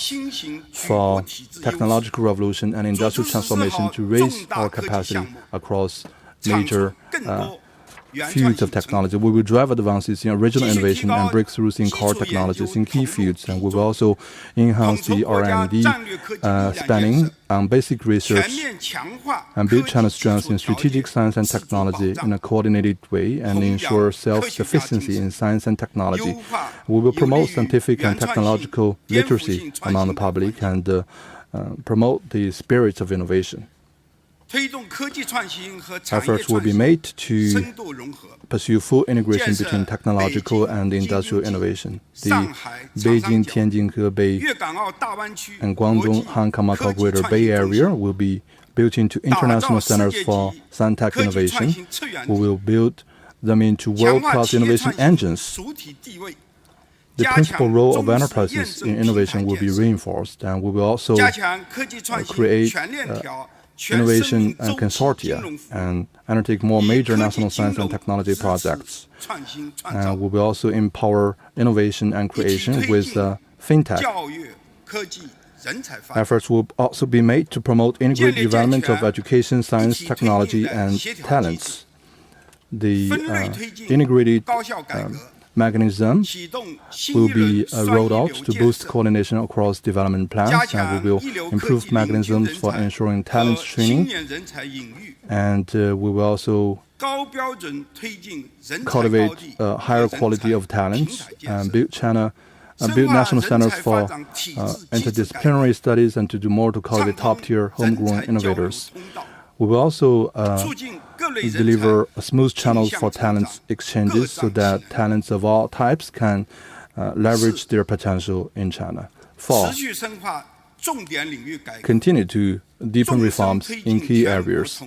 for technological revolution and industrial transformation to raise our capacity across major fields of technology. We will drive advances in original innovation and breakthroughs in core technologies in key fields, and we will also enhance the R&D spending on basic research and build China's strengths in strategic science and technology in a coordinated way and ensure self-sufficiency in science and technology. We will promote scientific and technological literacy among the public and promote the spirits of innovation. Efforts will be made to pursue full integration between technological and industrial innovation. The Beijing, Tianjin, Hebei, and Guangdong, Hong Kong, Macau Greater Bay Area will be built into international centers for science-tech innovation. We will build them into world-class innovation engines. The principal role of enterprises in innovation will be reinforced, and we will also create innovation and consortia and undertake more major national science and technology projects. And we will also empower innovation and creation with fintech. Efforts will also be made to promote integrated development of education, science, technology, and talents. The integrated mechanism will be rolled out to boost coordination across development plans, and we will improve mechanisms for ensuring talent training, and we will also cultivate a higher quality of talents and build national centers for interdisciplinary studies and to do more to cultivate top-tier homegrown innovators. We will also deliver smooth channels for talents exchanges so that talents of all types can leverage their potential in China. 4. Continue to deepen reforms in key areas.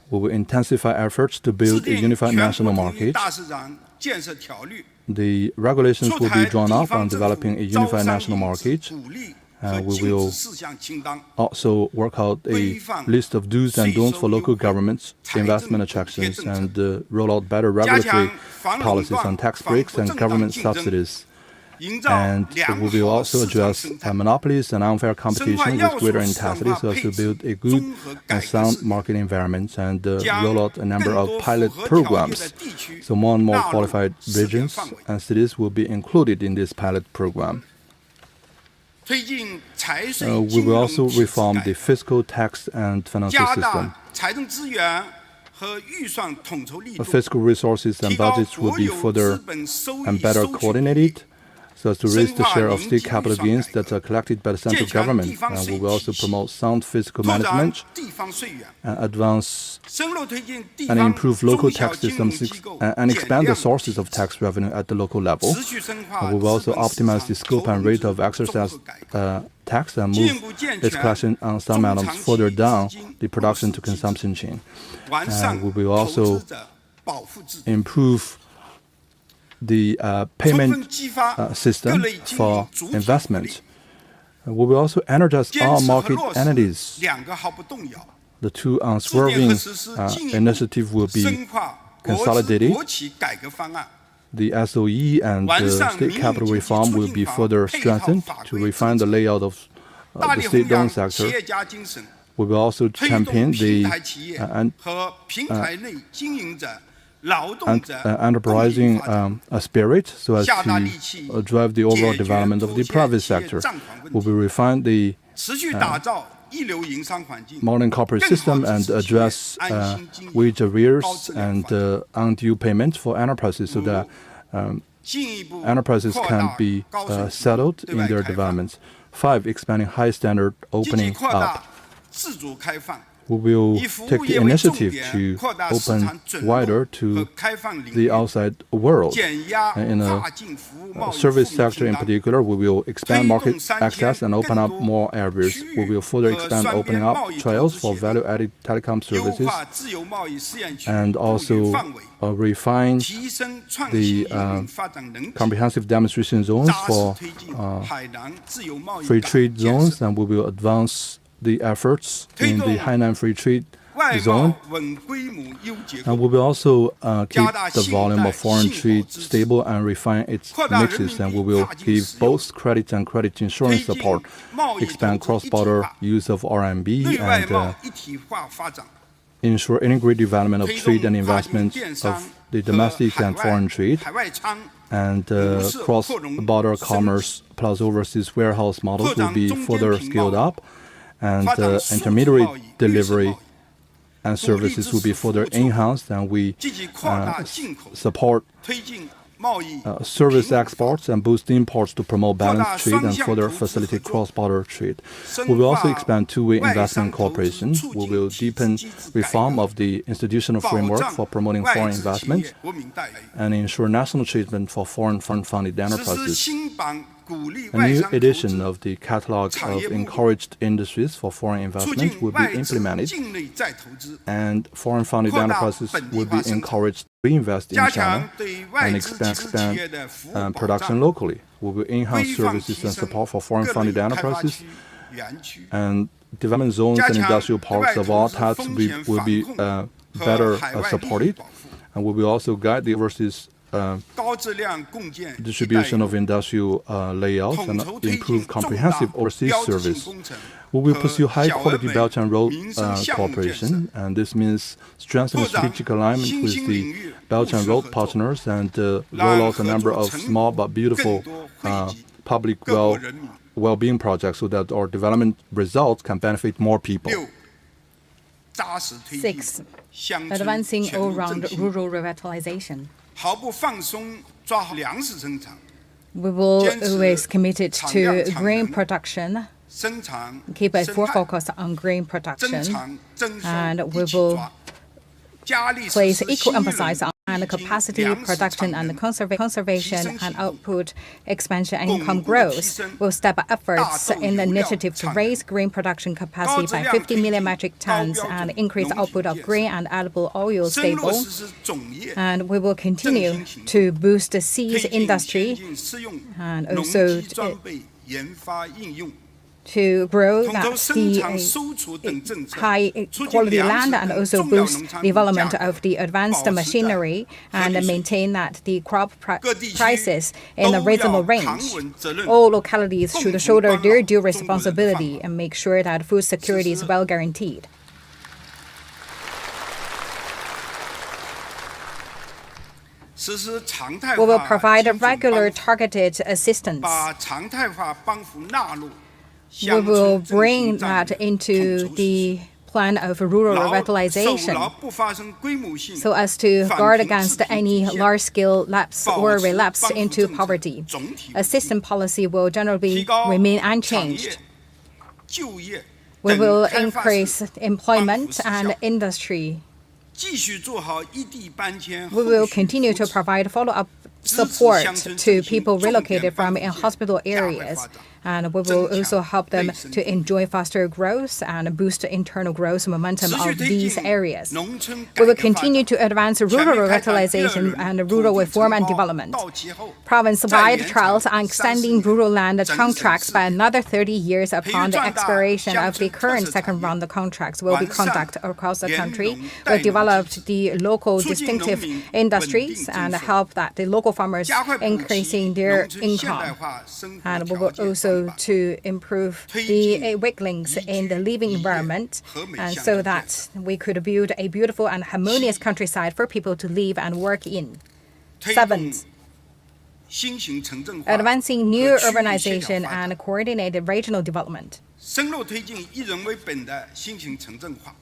We will intensify efforts to build a unified national market. The regulations will be drawn up on developing a unified national market. We will also work out a list of do's and don'ts for local governments, investment attractions, and roll out better regulatory policies on tax breaks and government subsidies. And we will also address monopolies and unfair competition with greater intensity so as to build a good and sound market environment and roll out a number of pilot programs. So more and more qualified regions and cities will be included in this pilot program. We will also reform the fiscal, tax, and financial system. Fiscal resources and budgets will be further and better coordinated so as to raise the share of state capital gains that are collected by the central government. And we will also promote sound fiscal management and advance and improve local tax systems and expand the sources of tax revenue at the local level. And we will also optimize the scope and rate of exercise tax and move its collection on some items further down the production to consumption chain. And we will also improve the payment system for investment. We will also energize all market entities. The two unswerving initiative will be Consolidated, the SOE and the state capital reform will be further strengthened to refine the layout of the state-owned sector. We will also champion the enterprising spirit so as to drive the overall development of the private sector. We will refine the modern corporate system and address wage arrears and undue payments for enterprises so that enterprises can be settled in their developments. 5. Expanding high standard opening up. We will take the initiative to open wider to the outside world. In the service sector in particular, we will expand market access and open up more areas. We will further expand opening up trails for value-added telecom services and also refine the comprehensive demonstration zones for free trade zones, and we will advance the efforts in the Hainan Free Trade Zone. And we will also keep the volume of foreign trade stable and refine its mixes, and we will give both credit and credit insurance support, expand cross-border use of RMB, and ensure integrated development of trade and investment of the domestic and foreign trade, and cross-border commerce plus overseas warehouse models will be further scaled up, and intermediary delivery and services will be further enhanced, and we support service exports and boost imports to promote balanced trade and further facilitate cross-border trade. We will also expand two-way investment cooperation. We will deepen reform of the institutional framework for promoting foreign investment and ensure national treatment for foreign-funded enterprises. A new edition of the Catalogue of Encouraged Industries for Foreign Investment will be implemented, and foreign-funded enterprises will be encouraged to reinvest in China and expand production locally. We will enhance services and support for foreign-funded enterprises, and development zones and industrial parks of all types will be better supported, and we will also guide the overseas distribution of industrial layouts and improve comprehensive overseas service. We will pursue high-quality Belt and Road cooperation, and this means strengthen strategic alignment with the Belt and Road partners and roll out a number of small but beautiful public well-being projects so that our development results can benefit more people. 6. Advancing all-round rural revitalization. We will always committed to green production, keep a full focus on green production, and we will place equal emphasis on the capacity, production, and conservation, and output expansion and income growth. We'll step up efforts in the initiative to raise green production capacity by 50 million metric tons and increase output of green and edible oil stable. And we will continue to boost the seeds industry and also to grow the high-quality land and also boost development of the advanced machinery and maintain that the crop prices in a reasonable range. All localities should shoulder their due responsibility and make sure that food security is well guaranteed. We will provide regular targeted assistance. We will bring that into the plan of rural revitalization so as to guard against any large-scale lapse or relapse into poverty. Assistance policy will generally remain unchanged. We will increase employment and industry. We will continue to provide follow-up support to people relocated from inhospitable areas And we will also help them to enjoy faster growth and boost the internal growth momentum of these areas. We will continue to advance rural revitalization and rural reform and development. Province-wide trials on extending rural land contracts by another 30 years upon the expiration of the current second round of contracts will be conducted across the country. We will develop the local distinctive industries and help that the local farmers increasing their income. And we will also to improve the weak links in the living environment, and so that we could build a beautiful and harmonious countryside for people to live and work in. Seventh, advancing new urbanization and coordinated regional development.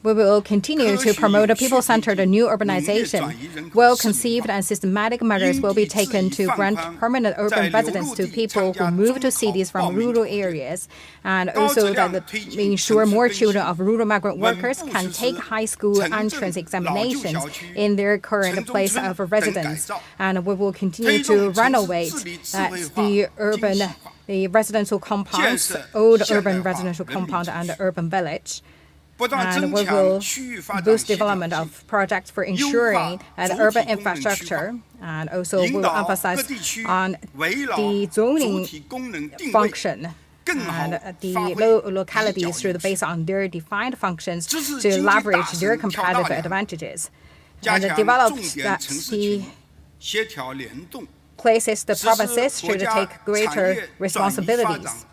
We will continue to promote a people-centered new urbanization. Well-conceived and systematic measures will be taken to grant permanent urban residence to people who move to cities from rural areas, and also that ensure more children of rural migrant workers can take high school entrance examinations in their current place of residence. And we will continue to renovate the residential compounds, old urban residential compound and urban village. And we will boost development of projects for ensuring an urban infrastructure, and also we will emphasize on the zoning function and the localities should based on their defined functions to leverage their competitive advantages, and develop that the places the provinces should take greater responsibilities.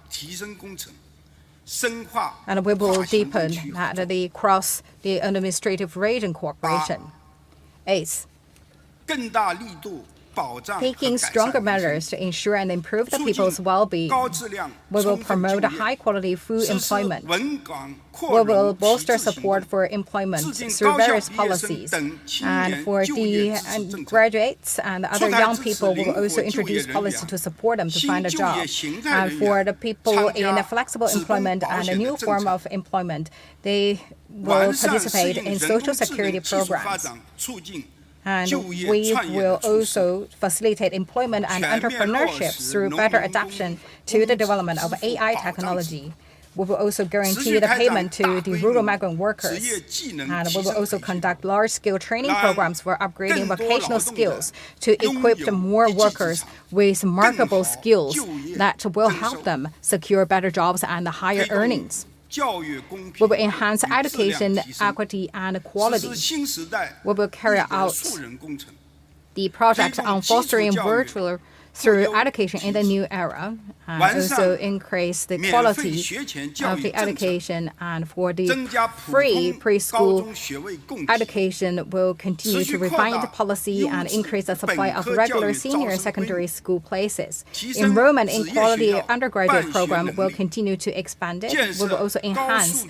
And we will deepen the administrative region cooperation. Eighth, taking stronger measures to ensure and improve the people's well-being. We will promote high-quality food employment. We will bolster support for employment through various policies. And for the graduates and other young people, we will also introduce policies to support them to find a job. And for the people in flexible employment and a new form of employment, they will participate in social security programs. And we will also facilitate employment and entrepreneurship through better adaptation to the development of AI technology. We will also guarantee the payment to the rural migrant workers. And we will also conduct large-scale training programs for upgrading vocational skills to equip more workers with marketable skills that will help them secure better jobs and higher earnings. We will enhance education, equity, and quality. We will carry out the project on fostering virtual through education in the new era, and also increase the quality of the education. And for the free preschool education, will continue to refine the policy and increase the supply of regular senior secondary school places. Enrollment in quality undergraduate program will continue to expand it. We will also enhance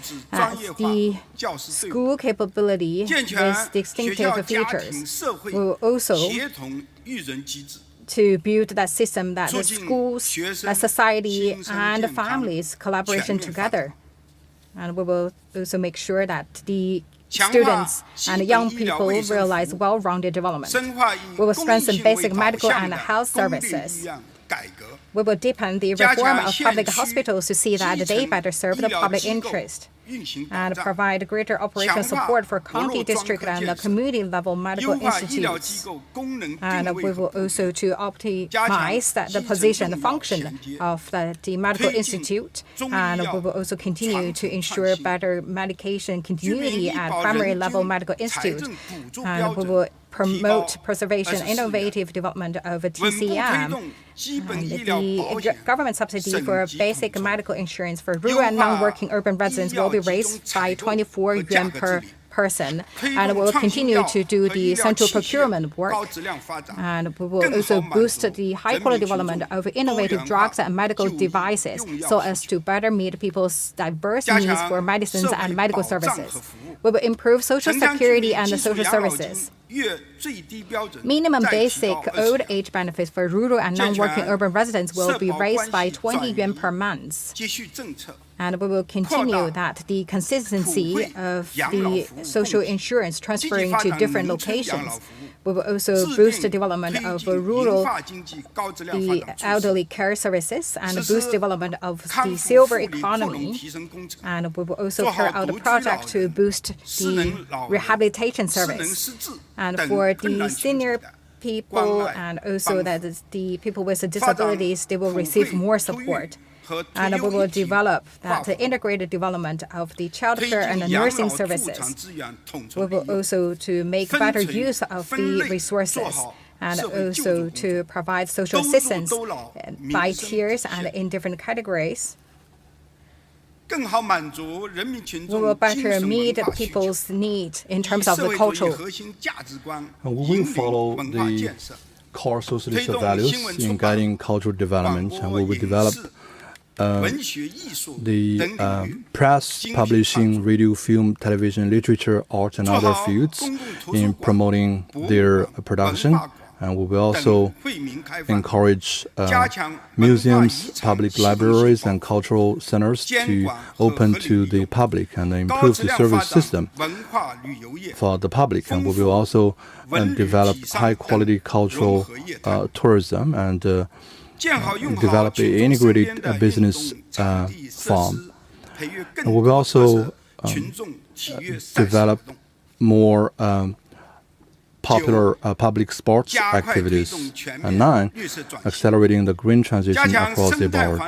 the school capability with distinctive features. We will also to build that system that the schools, society, and families collaboration together. And we will also make sure that the students and young people realize well-rounded development. We will strengthen basic medical and health services. We will deepen the reform of public hospitals to see that they better serve the public interest, and provide greater operational support for county, district, and community-level medical institutes. And we will also to optimize the position, the function of the medical institute. And we will also continue to ensure better medication continuity at primary-level medical institute. And we will promote preservation, innovative development of TCM. And the government subsidy for basic medical insurance for rural and non-working urban residents will be raised by 24 yuan per person, and we will continue to do the central procurement work. And we will also boost the high-quality development of innovative drugs and medical devices so as to better meet people's diverse needs for medicines and medical services. We will improve social security and social services. Minimum basic old age benefits for rural and non-working urban residents will be raised by 20 yuan per month. And we will continue that the consistency of the social insurance transferring to different locations. We will also boost the development of rural the elderly care services and boost development of the silver economy. And we will also carry out a project to boost the rehabilitation service. And for the senior people and also that is the people with disabilities, they will receive more support. And we will develop that integrated development of the childcare and the nursing services. We will also to make better use of the resources and also to provide social assistance by tiers and in different categories. We will better meet people's needs in terms of the cultural. And we will follow the core socialist values in guiding cultural development, and we will develop the press, publishing, radio, film, television, literature, art, and other fields in promoting their production. And we will also encourage museums, public libraries, and cultural centers to open to the public and improve the service system for the public. And we will also develop high-quality cultural tourism and develop an integrated business farm. And we will also develop more popular public sports activities. And 9, accelerating the green transition across the board.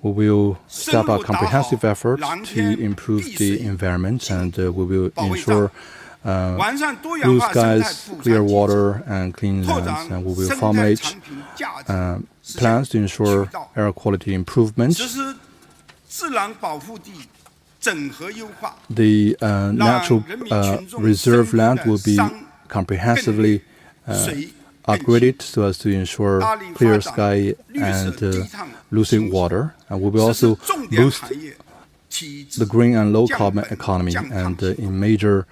We will step up comprehensive efforts to improve the environment, and we will ensure blue skies, clear water, and clean lands. And we will formulate plans to ensure air quality improvement. The natural reserve land will be comprehensively upgraded so as to ensure clear sky and lucid water. And we will also boost the green and low carbon economy. And in major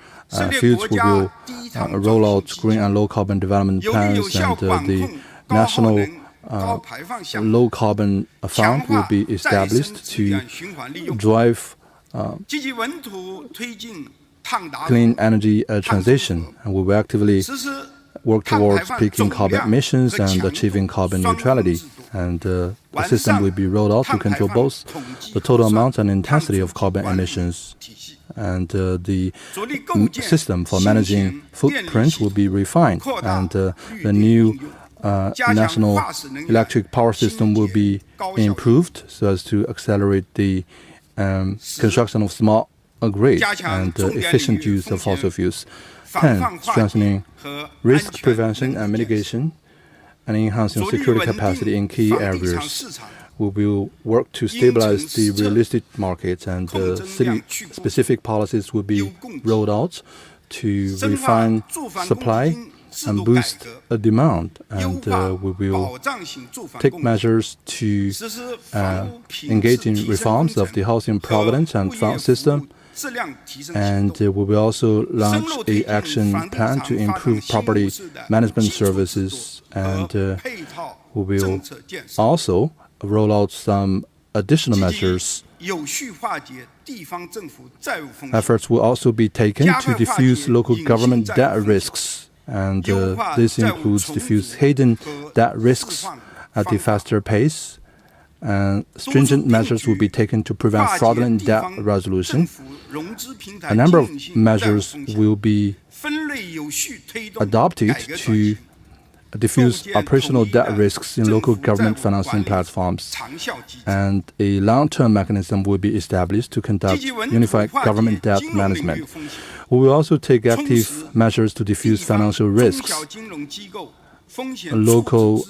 fields, we will roll out green and low carbon development plans, and the national low carbon fund will be established to drive clean energy transition, and we will actively work towards peaking carbon emissions and achieving carbon neutrality. And the system will be rolled out to control both the total amount and intensity of carbon emissions. And the system for managing footprint will be refined, and the new national electric power system will be improved so as to accelerate the construction of smart grid and efficient use of fossil fuels. 10, strengthening risk prevention and mitigation and enhancing security capacity in key areas. We will work to stabilize the real estate market, and city-specific policies will be rolled out to refine supply and boost demand. And we will take measures to engage in reforms of the housing providence and fund system. And we will also launch an action plan to improve property management services. And we will also roll out some additional measures. Efforts will also be taken to diffuse local government debt risks. And this includes diffuse hidden debt risks at a faster pace. And stringent measures will be taken to prevent fraudulent debt resolution. A number of measures will be adopted to diffuse operational debt risks in local government financing platforms. And a long-term mechanism will be established to conduct unified government debt management. We will also take active measures to diffuse financial risks. Local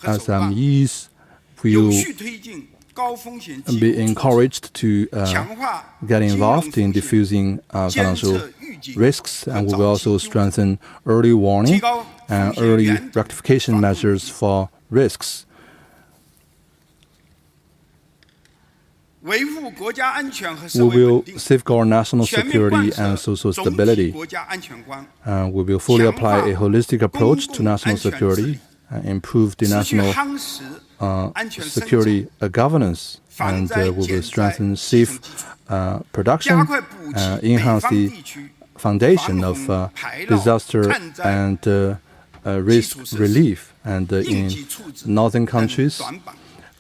SMEs will be encouraged to get involved in diffusing financial risks, and we will also strengthen early warning and early rectification measures for risks. We will safeguard national security and social stability. We will fully apply a holistic approach to national security and improve the national security governance, and we will strengthen safe production, enhance the foundation of disaster and risk relief. And in northern countries,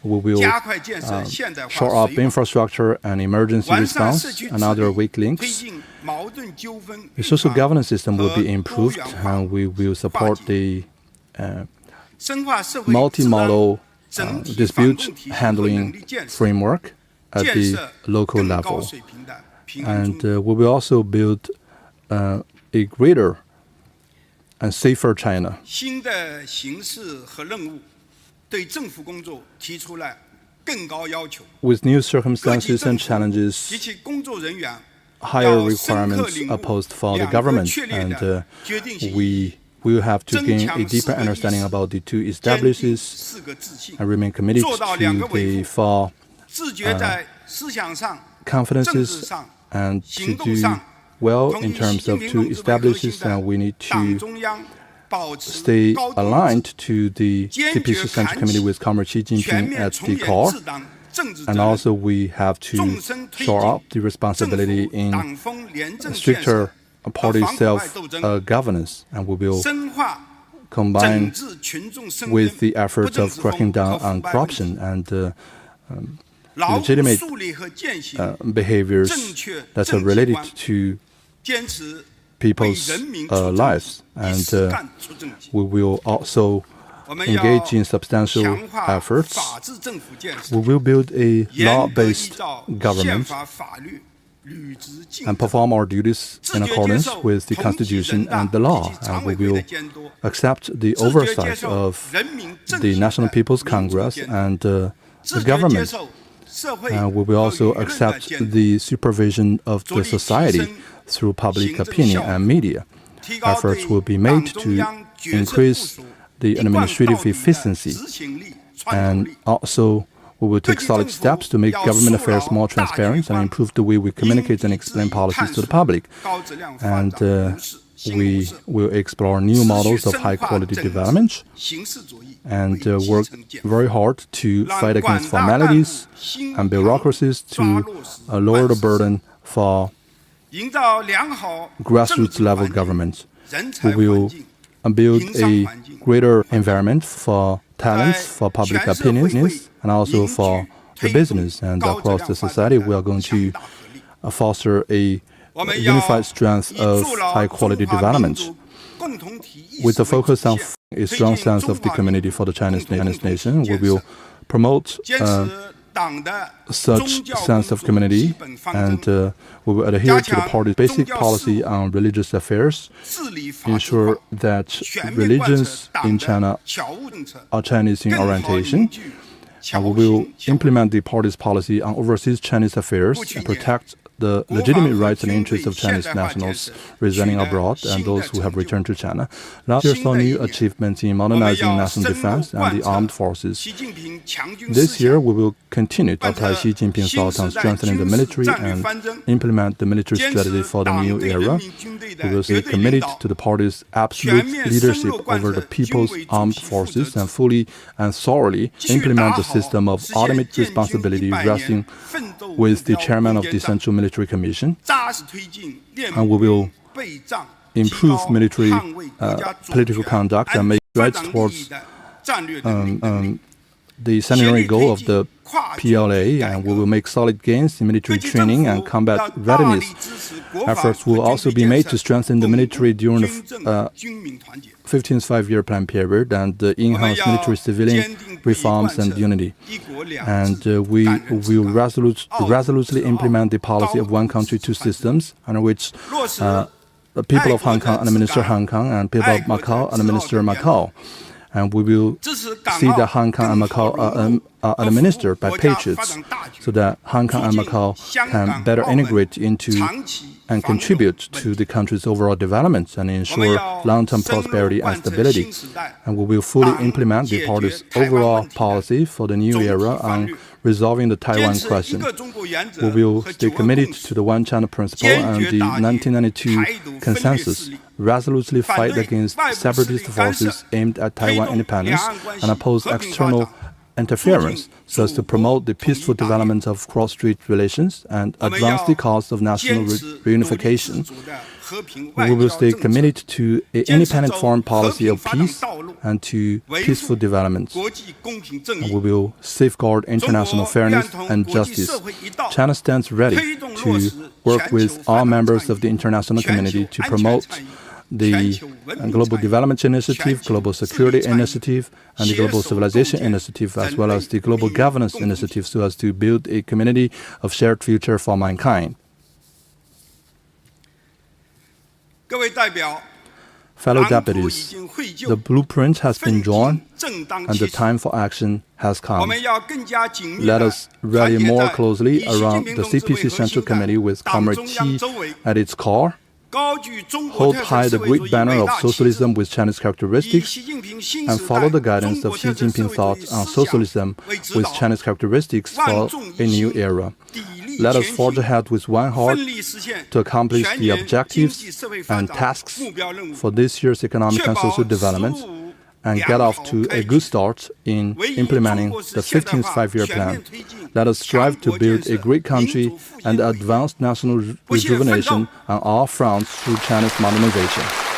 we will shore up infrastructure and emergency response and other weak links. The social governance system will be improved, and we will support the multimodal dispute handling framework at the local level. And we will also build a greater and safer China. With new circumstances and challenges, higher requirements are posed for the government, and we will have to gain a deeper understanding about the two establishes and remain committed to the four confidences, and to do well in terms of two establishes, and we need to stay aligned to the CPC Central Committee with Comrade Xi Jinping at the core. And also we have to shore up the responsibility in stricter party self-governance, and we will combine with the efforts of cracking down on corruption and legitimate behaviors that are related to people's lives. And we will also engage in substantial efforts. We will build a law-based government and perform our duties in accordance with the Constitution and the law. And we will accept the oversight of the National People's Congress and the government. And we will also accept the supervision of the society through public opinion and media. Efforts will be made to increase the administrative efficiency, and also we will take solid steps to make government affairs more transparent and improve the way we communicate and explain policies to the public. And we will explore new models of high-quality development and work very hard to fight against formalities and bureaucracies to lower the burden for grassroots-level government. We will build a greater environment for talents, for public opinions, and also for the business. And across the society, we are going to foster a unified strength of high-quality development, with a focus on a strong sense of the community for the Chinese nation. We will promote such sense of community, and we will adhere to the party's basic policy on religious affairs, ensure that religions in China are Chinese in orientation, and we will implement the party's policy on overseas Chinese affairs and protect the legitimate rights and interests of Chinese nationals residing abroad and those who have returned to China. Last year saw new achievements in modernizing national defense and the armed forces. This year, we will continue to apply Xi Jinping's thoughts on strengthening the military and implement the military strategy for the new era. We will stay committed to the party's absolute leadership over the people's armed forces and fully and thoroughly implement the system of ultimate responsibility resting with the chairman of the Central Military Commission. And we will improve military political conduct and make strides towards the centenary goal of the PLA, and we will make solid gains in military training and combat readiness. Efforts will also be made to strengthen the military during the 15th five-year plan period and enhance military civilian reforms and unity. And we will resolutely implement the policy of one country, two systems, under which the people of Hong Kong administer Hong Kong and people of Macau administer Macau. And we will see that Hong Kong and Macau are administered by patriots, so that Hong Kong and Macau can better integrate into and contribute to the country's overall development and ensure long-term prosperity and stability. And we will fully implement the party's overall policy for the new era on resolving the Taiwan question. We will stay committed to the One China principle and the 1992 consensus, resolutely fight against separatist forces aimed at Taiwan independence and oppose external interference, so as to promote the peaceful development of cross-strait relations and advance the cause of national reunification. We will stay committed to an independent foreign policy of peace and to peaceful development. We will safeguard international fairness and justice. China stands ready to work with all members of the international community to promote the Global Development Initiative, Global Security Initiative, and the Global Civilization Initiative, as well as the Global Governance Initiative, so as to build a community of shared future for mankind. Fellow deputies, the blueprint has been drawn and the time for action has come. Let us rally more closely around the CPC Central Committee with Comrade Qi at its core, hold high the great banner of socialism with Chinese characteristics, and follow the guidance of Xi Jinping thought on socialism with Chinese characteristics for a new era. Let us forge ahead with one heart to accomplish the objectives and tasks for this year's economic and social development and get off to a good start in implementing the 15th five-year plan. Let us strive to build a great country and advance national rejuvenation on all fronts through China's modernization.